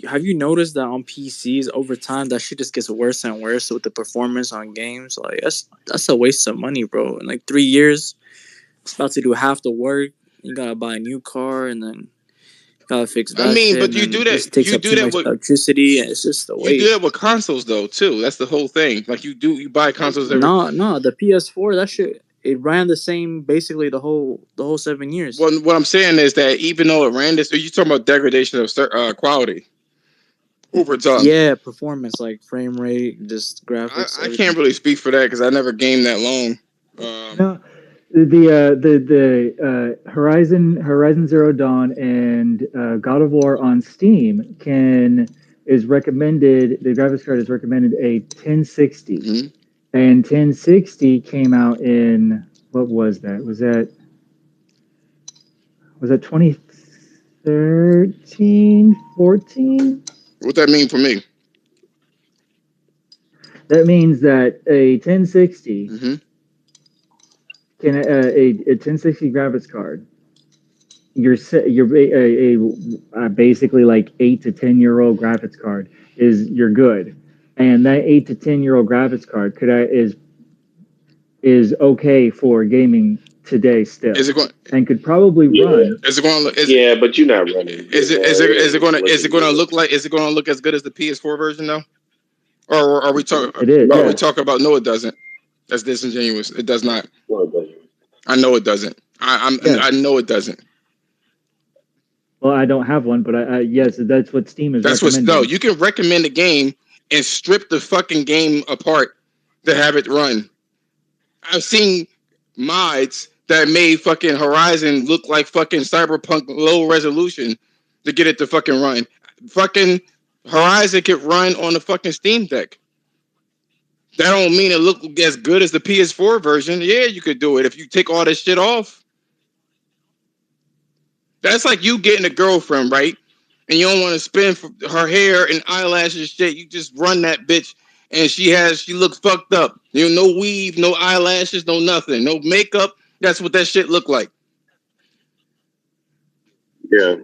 have you noticed that on PCs over time that shit just gets worse and worse with the performance on games? Like that's a waste of money, bro. In like 3 years, it's about to do half the work. You gotta buy a new car and then gotta fix I that mean, shit, but and then this takes up too much with electricity, and it's just a you do waste. that with consoles though too. That's the whole thing. Like you buy consoles every. No, the PS4 that shit it ran the same basically the whole 7 years. Well, what I'm saying is that even though it ran this, are you talking about degradation of quality over time? Yeah, performance like frame rate, just graphics, I everything. can't really speak for that because I never gamed that long. No, the Horizon Zero Dawn and God of War on Steam is recommended. The graphics card is recommended a 1060, Mhm. and 1060 came out in what was that? Was that 2013, 14? What that mean for me? That means that a 1060 Mm-hmm. can a 1060 graphics card. You're basically like 8 to 10 year old graphics card you're good, and that 8 to 10 year old graphics card is okay for gaming today still, Is it going? and could probably Yeah. run. Is it going? Yeah, but you're not running. Is it going to? Is it Looking going to good. look like? Is it going to look as good as the PS4 version though? Or are we talking? It is, Are we yeah. talking about? No, it doesn't. That's disingenuous. It does not. No, it doesn't. I know it doesn't. Yes. I know it doesn't. Well, I don't have one, but yes, that's what Steam is That's what's recommending. no. You can recommend a game and strip the fucking game apart to have it run. I've seen mods that made fucking Horizon look like fucking Cyberpunk low resolution to get it to fucking run. Fucking Horizon could run on the fucking Steam Deck. That don't mean it look as good as the PS4 version. Yeah, you could do it if you take all this shit off. That's like you getting a girlfriend, right? And you don't want to spend for her hair and eyelashes and shit. You just run that bitch, and she looks fucked up. You know, no weave, no eyelashes, no nothing, no makeup. That's what that shit look like. Yeah.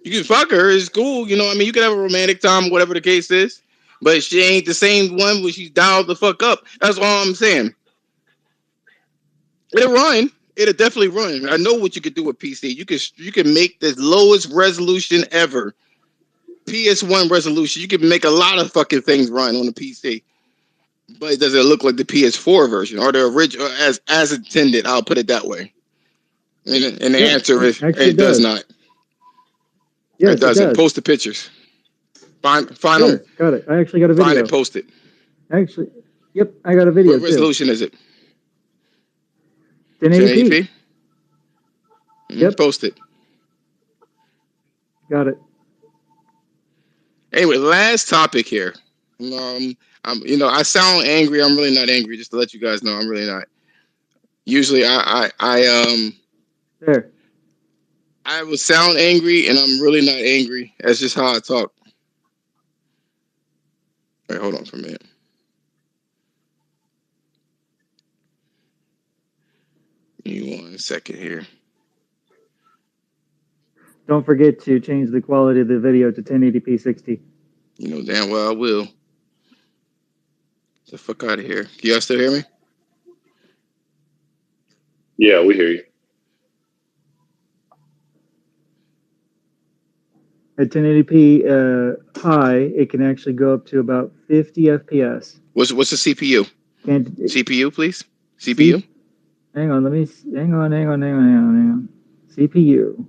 You can fuck her, it's cool. You know what I mean? You can have a romantic time, whatever the case is. But she ain't the same one when she's dialed the fuck up. That's all I'm saying. It'll run. It'll definitely run. I know what you could do with PC. You can make the lowest resolution ever. PS1 resolution. You can make a lot of fucking things run on the PC. But does it look like the PS4 version or the original as intended? I'll put it that way. And the answer is Actually, it does not. Yes, It doesn't. does. Post the pictures. Find Sure, them. got it. I actually got a video. Find it. Post it. Actually, yep, I got a video What resolution is it? 1080p. Yep. Post it. Got it. Anyway, last topic here. I sound angry. I'm really not angry. Just to let you guys know, I'm really not. Usually, There. I will sound angry, and I'm really not angry. That's just how I talk. Wait, hold on for a minute. Give me 1 second here. Don't forget to change the quality of the video to 1080p 60. You know damn well I will. Get the fuck out of here. Can y'all still hear me? Yeah, we hear you. At 1080p high, it can actually go up to about 50 FPS. What's the CPU? CPU, please. CPU. Hang on. CPU.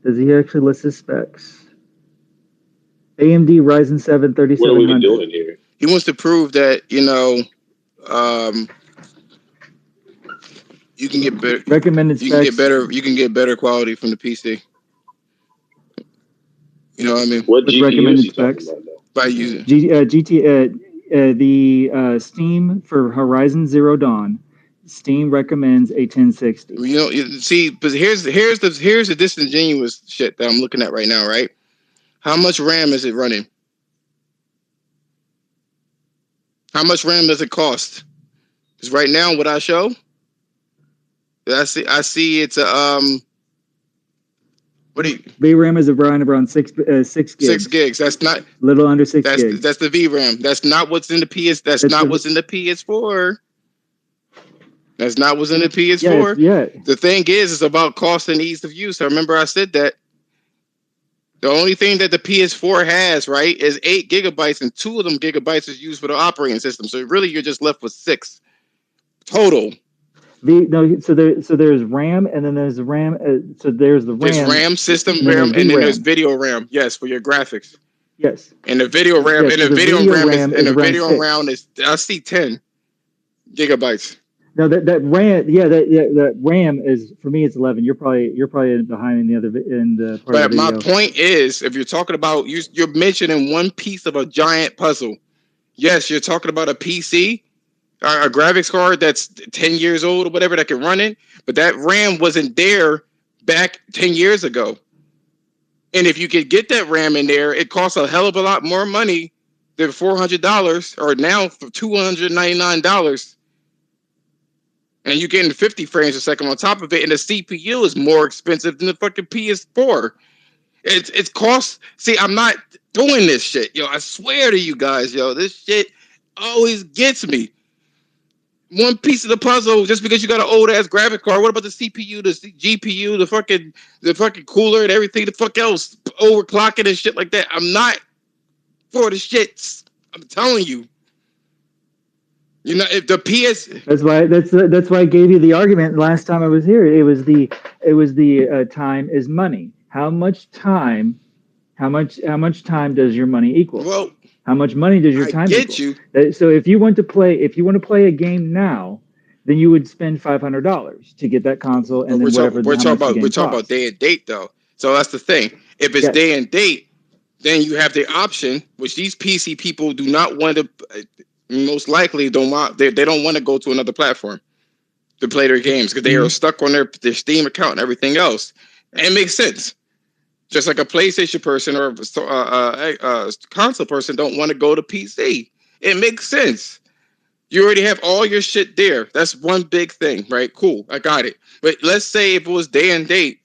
Does he actually list his specs? AMD Ryzen 7 3700. What are we doing here? He wants to prove that you can get better. Recommended specs. You can get better quality from the PC. You know what I mean? What With GPU recommended is he talking specs. about now? By using the Steam for Horizon Zero Dawn. Steam recommends a 1060. See, but here's the disingenuous shit that I'm looking at right now, right? How much RAM is it running? How much RAM does it cost? Because right now, what I show, I see it's a What do you? VRAM is around 6 gigs. 6 gigs. That's not. Little under 6 gigs. That's the VRAM. That's not what's in the PS. That's not what's in the PS4. That's not what's in the PS4. Yeah. The thing is, it's about cost and ease of use. I remember I said that. The only thing that the PS4 has, right, is 8 gigabytes, and 2 of them gigabytes is used for the operating system. So really, you're just left with 6 total. So there's RAM, and then there's RAM. So there's the RAM. There's RAM, system RAM, and then there's video RAM. Yes, for your graphics. Yes. And the video RAM, yes, and the video RAM is I see 10 gigabytes. No, that RAM is, for me, it's 11. You're probably behind in the part But of the video. my point is, if you're talking about you're mentioning one piece of a giant puzzle. Yes, you're talking about a PC, a graphics card that's 10 years old or whatever that can run it, but that RAM wasn't there back 10 years ago. And if you could get that RAM in there, it costs a hell of a lot more money than $400, or now for $299. And you're getting 50 frames a second on top of it, and the CPU is more expensive than the fucking PS4. It's cost. See, I'm not doing this shit, yo. I swear to you guys, yo, this shit always gets me. One piece of the puzzle, just because you got an old ass graphic card. What about the CPU, the GPU, the fucking cooler, and everything the fuck else, overclocking and shit like that? I'm not for the shits. I'm telling you. You know, if the PS. That's why I gave you the argument last time I was here. It was the time is money. How much time does your money equal? Well, how much money does your time equal? You. So if you want to play a game now, then you would spend $500 to get that console, and then whatever. We're talking about day and date though. So that's the thing. If it's day and date, then you have the option, which these PC people do not want to. Most likely they don't want to go to another platform to play their games because they are stuck on their Steam account and everything else. And it makes sense. Just like a PlayStation person or a console person don't want to go to PC. It makes sense. You already have all your shit there. That's one big thing, right? Cool, I got it. But let's say if it was day and date,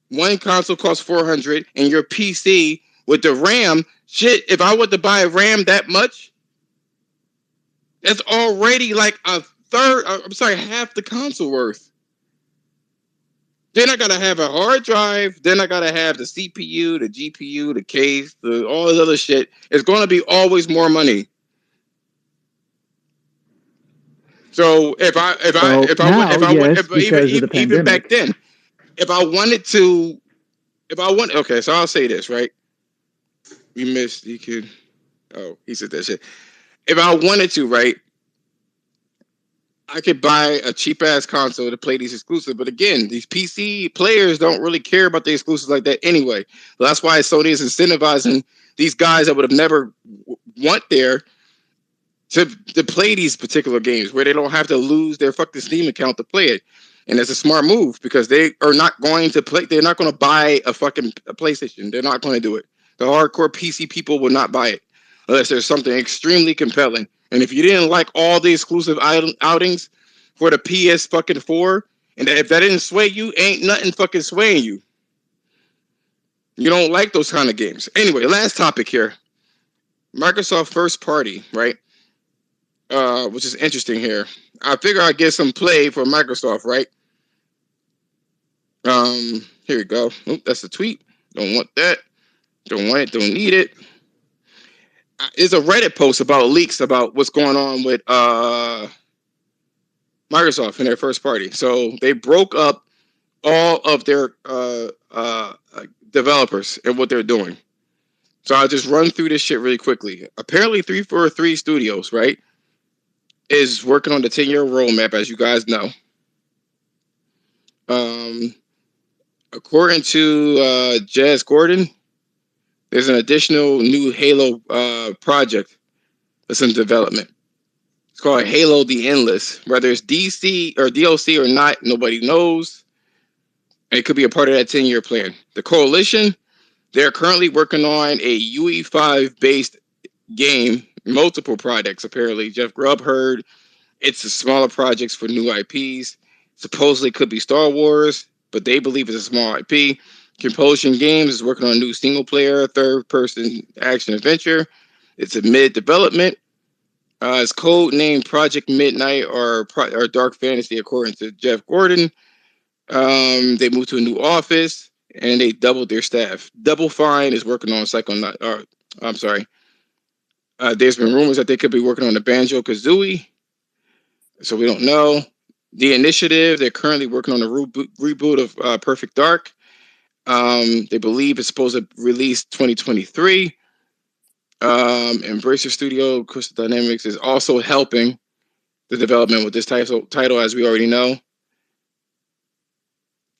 one console costs $400 and your PC with the RAM, shit, if I were to buy a RAM that much, that's already like half the console worth. Then I gotta have a hard drive. Then I gotta have the CPU, the GPU, the case, all this other shit. It's gonna be always more money. So even back then, okay, so I'll say this, right? He said that shit. If I wanted to, right, I could buy a cheap ass console to play these exclusives. But again, these PC players don't really care about the exclusives like that anyway. So that's why Sony is incentivizing these guys that would have never want there to play these particular games where they don't have to lose their fucking Steam account to play it. And it's a smart move because they are not going to play. They're not going to buy a PlayStation. They're not going to do it. The hardcore PC people will not buy it unless there's something extremely compelling. And if you didn't like all the exclusive outings for the PS4, and if that didn't sway you, ain't nothing fucking swaying you. You don't like those kind of games. Anyway, last topic here. Microsoft first party, right? Which is interesting here. I figure I'd get some play for Microsoft, right? Here we go. Oh, that's a tweet. Don't want that. Don't want it. Don't need it. There's a Reddit post about leaks about what's going on with Microsoft and their first party. So they broke up all of their developers and what they're doing. So I'll just run through this shit really quickly. Apparently 343 Studios, right, is working on the 10-year roadmap, as you guys know. According to Jazz Gordon, there's an additional new Halo project that's in development. It's called Halo the Endless. Whether it's DC or DLC or not, nobody knows. And it could be a part of that 10-year plan. The Coalition, they're currently working on a UE5-based game, multiple projects, apparently. Jeff Grubb heard it's a smaller projects for new IPs. Supposedly could be Star Wars, but they believe it's a small IP. Compulsion Games is working on a new single-player, third-person action adventure. It's a mid-development. It's code named Project Midnight or Dark Fantasy, according to Jeff Gordon. They moved to a new office and they doubled their staff. Double Fine is working on I'm sorry. There's been rumors that they could be working on the Banjo Kazooie, so we don't know. The Initiative, they're currently working on a reboot of Perfect Dark. They believe it's supposed to release 2023. Embracer Studio, Crystal Dynamics, is also helping the development with this title, as we already know.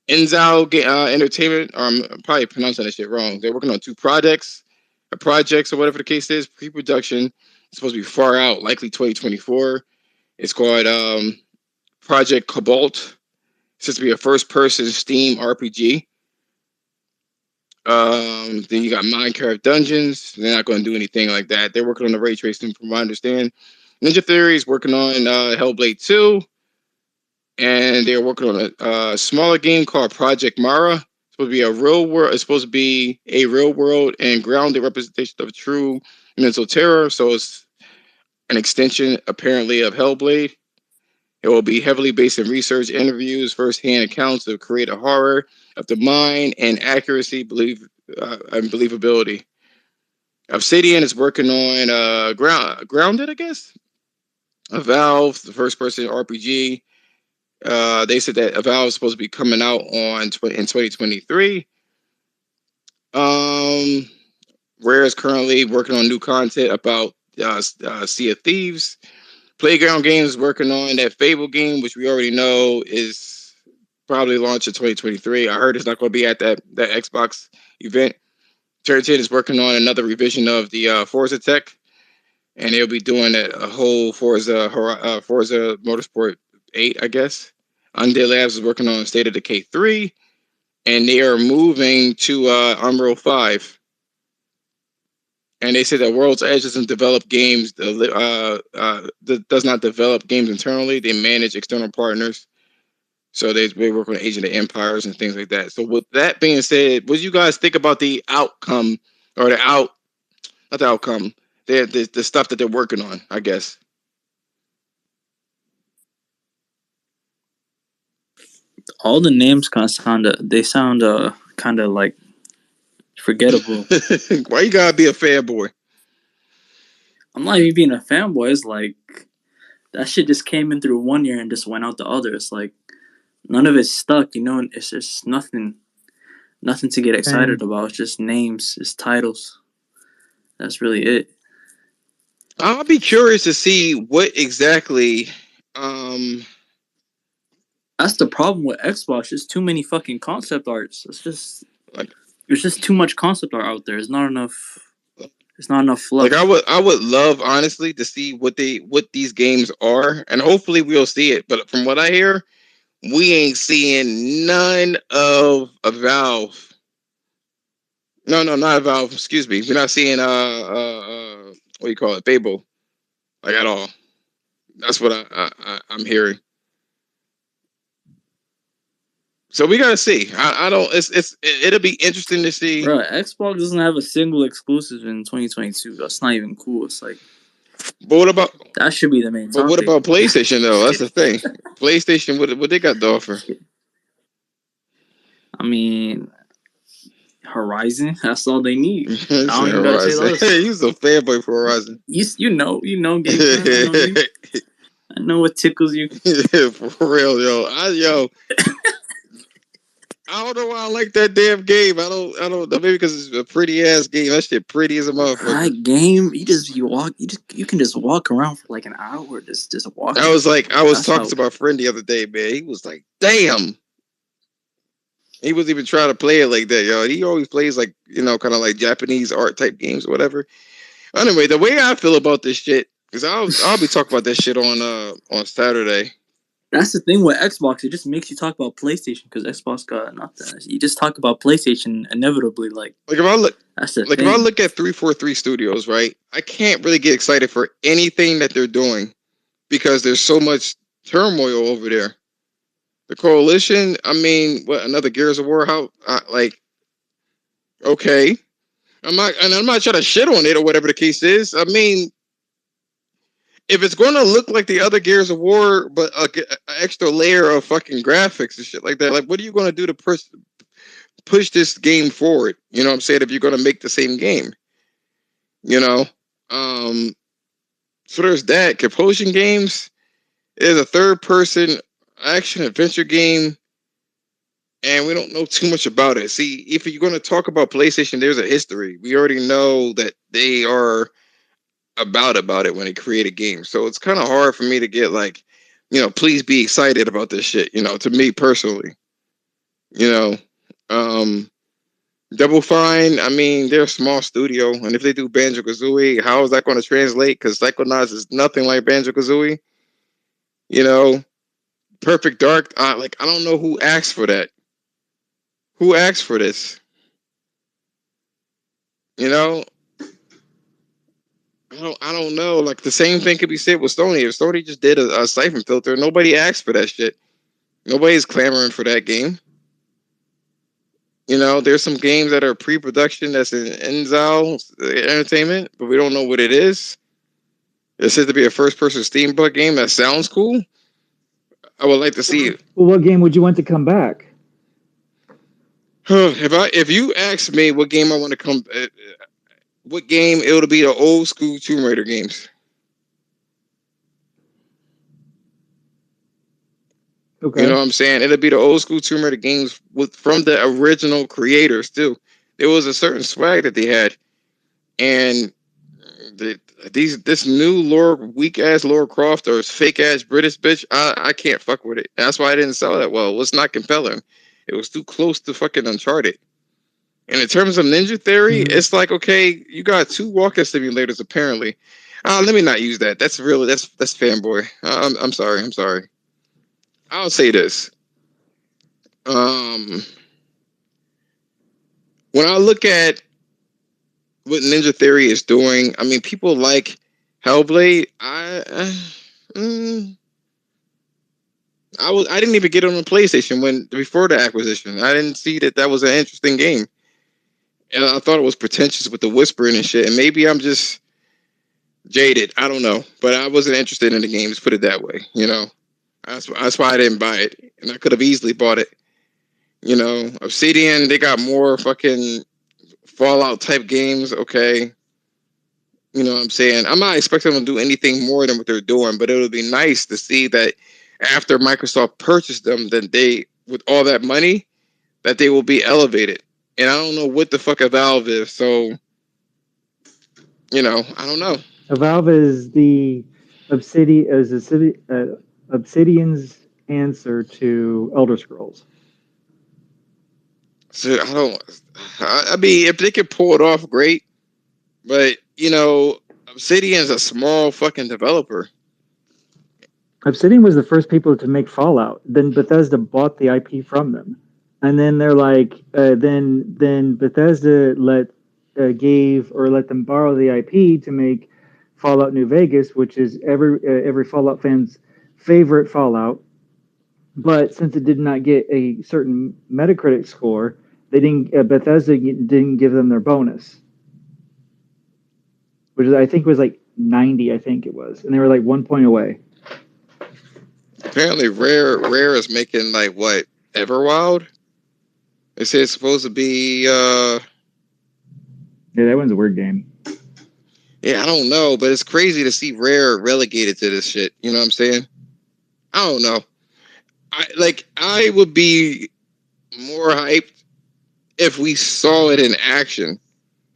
Enzo Entertainment, I'm probably pronouncing that shit wrong. They're working on two projects or whatever the case is. Pre-production is supposed to be far out, likely 2024. It's called Project Cobalt. It's supposed to be a first-person Steam RPG. Then you got Minecraft Dungeons. They're not going to do anything like that. They're working on the ray tracing, from what I understand. Ninja Theory is working on Hellblade 2. And they're working on a smaller game called Project Mara. It's supposed to be a real world. It's supposed to be a real world and grounded representation of true mental terror. So it's an extension, apparently, of Hellblade. It will be heavily based in research, interviews, first-hand accounts of creative horror of the mind and accuracy, and believability. Obsidian is working on Grounded, I guess. A Valve, the first-person RPG. They said that Avowed is supposed to be coming out in 2023. Rare is currently working on new content about Sea of Thieves. Playground Games is working on that Fable game, which we already know is probably launched in 2023. I heard it's not going to be at that Xbox event. Turn 10 is working on another revision of the Forza tech, and they'll be doing a whole Forza Motorsport 8, I guess. Undead Labs is working on State of Decay 3, and they are moving to Unreal 5. And they say that World's Edge doesn't develop games, does not develop games internally. They manage external partners. So they work on Age of the Empires and things like that. So with that being said, what do you guys think about the outcome, or not the outcome, the stuff that they're working on, I guess? All the names sound kind of like forgettable. Why you gotta be a fanboy? I'm not even being a fanboy. It's like that shit just came in through one year and just went out the other. It's like none of it's stuck, you know. It's just nothing to get excited about. It's just names, it's titles. That's really it. I'll be curious to see what exactly. That's the problem with Xbox. Just too many fucking concept arts. It's just like there's just too much concept art out there. It's not enough. It's not enough fluff. Like I would love, honestly, to see what these games are, and hopefully we'll see it. But from what I hear, we ain't seeing none of a Valve. No, not a Valve. Excuse me. We're not seeing what do you call it, Fable, like at all. That's what I'm hearing. So we gotta see. I don't. It'll be interesting to see. Bro, Xbox doesn't have a single exclusive in 2022. That's not even cool. It's like, but what about that? Should be the main. But topic. what about PlayStation though? That's the thing. PlayStation, what they got to offer? I mean, Horizon. That's all they need. I don't even gotta say those. Hey, he's a fanboy for Horizon. You know, game. I know what tickles you. Yeah, for real, yo. I don't know why I like that damn game. I don't know. Maybe because it's a pretty ass game. That shit pretty as a motherfucker. That game, you can just walk around for like an hour, just walking. I was talking to my friend the other day, man. He was like, "Damn." He wasn't even trying to play it like that, yo. He always plays like, kind of like Japanese art type games or whatever. Anyway, the way I feel about this shit, because I'll be talking about that shit on Saturday. That's the thing with Xbox. It just makes you talk about PlayStation because Xbox got nothing. You just talk about PlayStation inevitably. Like if I look, that's the thing. If I look at 343 Studios, right, I can't really get excited for anything that they're doing because there's so much turmoil over there. The Coalition, I mean, what, another Gears of War? How Okay, I'm not trying to shit on it or whatever the case is. I mean, if it's going to look like the other Gears of War, but an extra layer of fucking graphics and shit like that, like, what are you going to do to push this game forward? You know what I'm saying? If you're going to make the same game, you know, um, so there's that. Compulsion Games is a third-person action adventure game, and we don't know too much about it. See, if you're going to talk about PlayStation, there's a history. We already know that they are about it when they create a game. So it's kind of hard for me to get like, please be excited about this shit. To me personally, you know, um, Double Fine. I mean, they're a small studio, and if they do Banjo Kazooie, how is that going to translate? Because Psychonauts is nothing like Banjo Kazooie. You know, Perfect Dark. Like, I don't know who asked for that. Who asked for this? You know, I don't know. Like, the same thing could be said with Sony. If Sony just did a siphon filter, nobody asked for that shit. Nobody's clamoring for that game. There's some games that are pre-production that's in Enzel Entertainment, but we don't know what it is. It said to be a first-person steampunk game that sounds cool. I would like to see it. Well, what game would you want to come back? If you ask me what game I want to come, what game, it would be the old school Tomb Raider games. Okay. You know what I'm saying? It'll be the old school Tomb Raider games from the original creators too. There was a certain swag that they had, and this new weak ass Laura Croft or fake ass British bitch, I can't fuck with it. That's why I didn't sell that well. It was not compelling. It was too close to fucking Uncharted. And in terms of Ninja Theory, it's like, okay, you got 2 walking simulators apparently. Let me not use that. That's fanboy. I'm sorry. I'll say this. When I look at what Ninja Theory is doing, I mean, people like Hellblade. I didn't even get it on the PlayStation before the acquisition. I didn't see that was an interesting game, and I thought it was pretentious with the whispering and shit. And maybe I'm just jaded. I don't know, but I wasn't interested in the game. Let's put it that way. That's why I didn't buy it, and I could have easily bought it. Obsidian, they got more fucking Fallout type games. Okay. You know what I'm saying? I'm not expecting them to do anything more than what they're doing, but it would be nice to see that after Microsoft purchased them, then with all that money, that they will be elevated. And I don't know what the fuck a Valve is, so I don't know. A Valve is the Obsidian's answer to Elder Scrolls. So I mean, if they could pull it off, great. But Obsidian's a small fucking developer. Obsidian was the first people to make Fallout. Then Bethesda bought the IP from them, and then they're like, then Bethesda let them borrow the IP to make Fallout New Vegas, which is every Fallout fan's favorite Fallout. But since it did not get a certain Metacritic score, Bethesda didn't give them their bonus, which I think was like 90. I think it was, and they were like 1 point away. Apparently, Rare is making like what, Everwild? They say it's supposed to be. Yeah, that one's a weird game. Yeah, I don't know, but it's crazy to see Rare relegated to this shit. You know what I'm saying? I don't know. I would be more hyped if we saw it in action.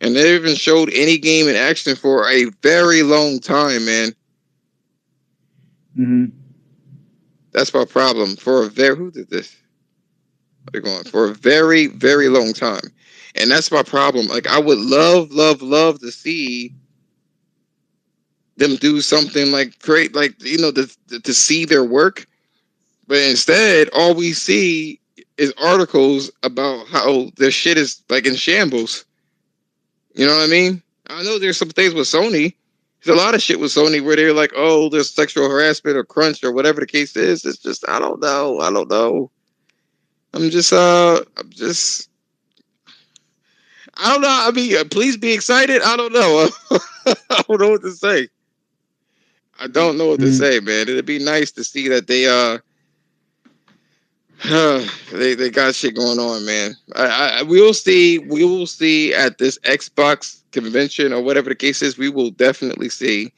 And they haven't showed any game in action for a very long time, man. Mm-hmm. That's my problem. Who did this? They're going for a very, very long time. And that's my problem. Like, I would love to see them do something like create, like, to see their work. But instead, all we see is articles about how their shit is like in shambles. You know what I mean? I know there's some things with Sony. There's a lot of shit with Sony where they're like, oh, there's sexual harassment or crunch or whatever the case is. It's just, I don't know. I don't know. I mean, please be excited. I don't know. I don't know what to say. I don't know what to say, man. It'd be nice to see that they got shit going on, man. We will see at this Xbox convention or whatever the case is. We will definitely see,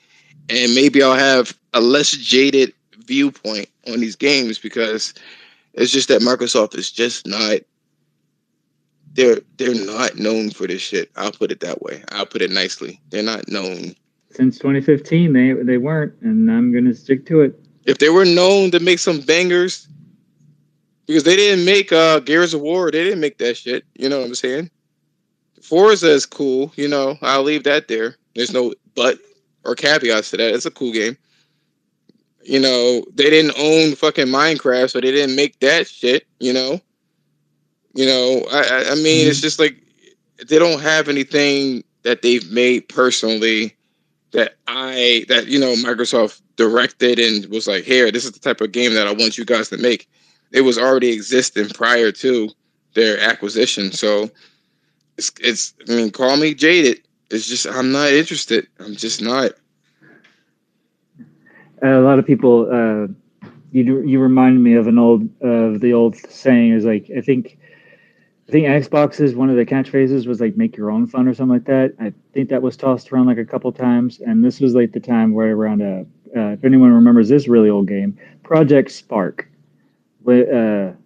and maybe I'll have a less jaded viewpoint on these games because it's just that Microsoft is just not. They're not known for this shit. I'll put it that way. I'll put it nicely. They're not known. Since 2015, they weren't, and I'm gonna stick to it. If they were known to make some bangers, because they didn't make Gears of War, they didn't make that shit. You know what I'm saying? Forza is cool. You know, I'll leave that there. There's no but or caveats to that. It's a cool game. You know, they didn't own fucking Minecraft, so they didn't make that shit. You know, I mean, it's just like they don't have anything that they've made personally that Microsoft directed and was like, here, this is the type of game that I want you guys to make. It was already existing prior to their acquisition. So it's I mean, call me jaded. It's just I'm not interested. I'm just not. A lot of people, you remind me of the old saying is like, I think Xbox's one of the catchphrases was like "make your own fun" or something like that. I think that was tossed around like a couple times, and this was like the time where around if anyone remembers this really old game, Project Spark, it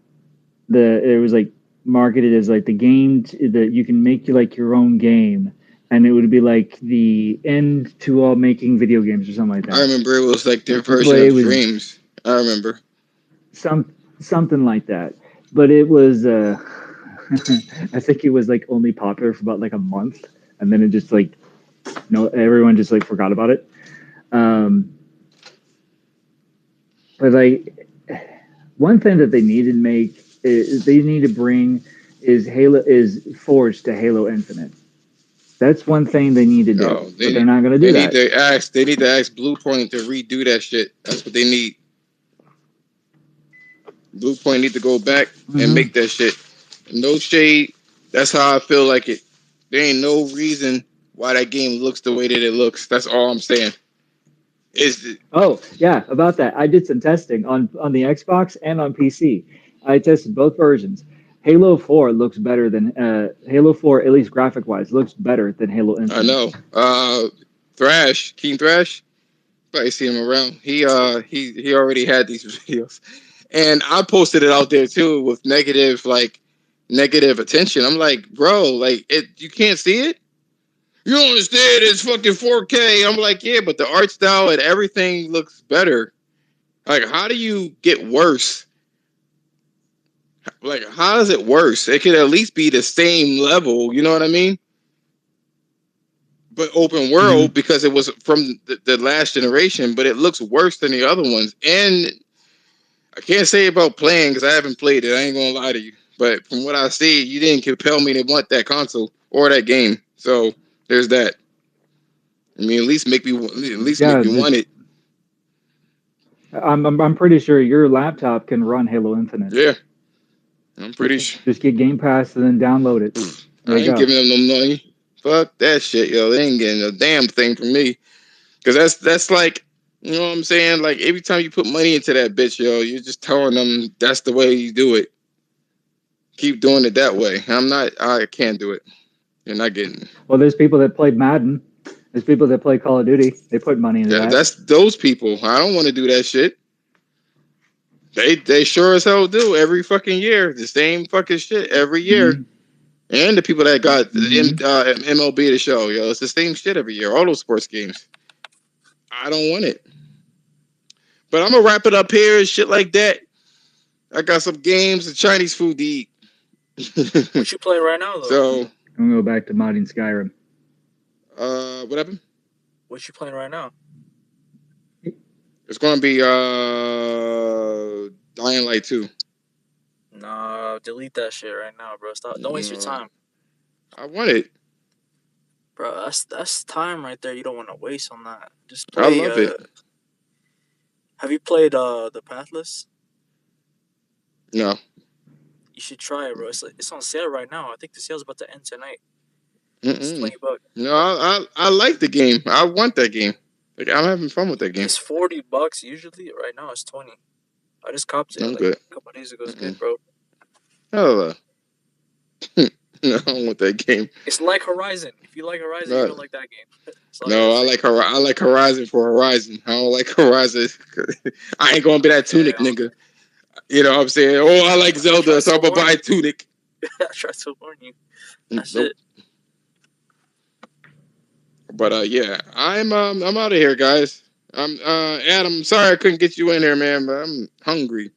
was like marketed as like the game that you can make like your own game, and it would be like the end to all making video games or something like that. I remember it was like their version of Dreams. I remember something like that, but it was. I think it was like only popular for about like a month, and then it just like everyone just like forgot about it. But like one thing that they need to make is they need to bring is Forge to Halo Infinite. That's one thing they need to do, but they're not going to do that. They need to ask Bluepoint to redo that shit. That's what they need. Bluepoint need to go back and make that shit. No shade. That's how I feel like it. There ain't no reason why that game looks the way that it looks. That's all I'm saying. Oh yeah, about that. I did some testing on the Xbox and on PC. I tested both versions. Halo 4 looks better than Halo 4, at least graphic wise, looks better than Halo Infinite. I know. King Thrash. Probably see him around. He already had these videos. And I posted it out there too with negative attention. I'm like, bro, like you can't see it? You don't understand, it's fucking 4K. I'm like, yeah, but the art style and everything looks better. Like, how do you get worse? Like, how is it worse? It could at least be the same level, you know what I mean? But open world because it was from the last generation, but it looks worse than the other ones. And I can't say about playing because I haven't played it. I ain't gonna lie to you. But from what I see, you didn't compel me to want that console or that game. So there's that. I mean, at least make me want it. I'm pretty sure your laptop can run Halo Infinite. Yeah, I'm pretty sure. Just get Game Pass and then download it. I ain't giving them no money. Fuck that shit, yo. They ain't getting a damn thing from me. Because that's like, you know what I'm saying? Like, every time you put money into that bitch, yo, you're just telling them that's the way you do it. Keep doing it that way. I can't do it. You're not getting it. Well, there's people that play Madden. There's people that play Call of Duty. They put money into that. That's those people. I don't want to do that shit. They sure as hell do every fucking year. The same fucking shit every year. And the people that got MLB to show, yo, it's the same shit every year. All those sports games. I don't want it. But I'm gonna wrap it up here and shit like that. I got some games and Chinese food to eat. What you playing right now, though? So I'm gonna go back to modding Skyrim. What happened? What you playing right now? It's gonna be Dying Light 2. Nah, delete that shit right now, bro. Stop. Don't waste your time. I want it. Bro, that's time right there. You don't want to waste on that. Just play. I love it. Have you played the Pathless? No. You should try it, bro. It's on sale right now. I think the sale's about to end tonight. It's $20. No, I like the game. I want that game. Like I'm having fun with that game. It's $40 usually. Right now it's 20. I just copped it I'm like good. a couple days ago. It's good, bro. Oh, no, I don't want that game. It's like Horizon. If you like Horizon, you're gonna like that game. No, I like Horizon for Horizon. I don't like Horizon. I ain't gonna be that Tunic nigga. You know what I'm saying? Oh, I like Zelda, so I'm gonna buy Tunic. I tried to warn you. That's Nope. it. But yeah, I'm out of here, guys. I'm Adam. Sorry I couldn't get you in here, man, but I'm hungry.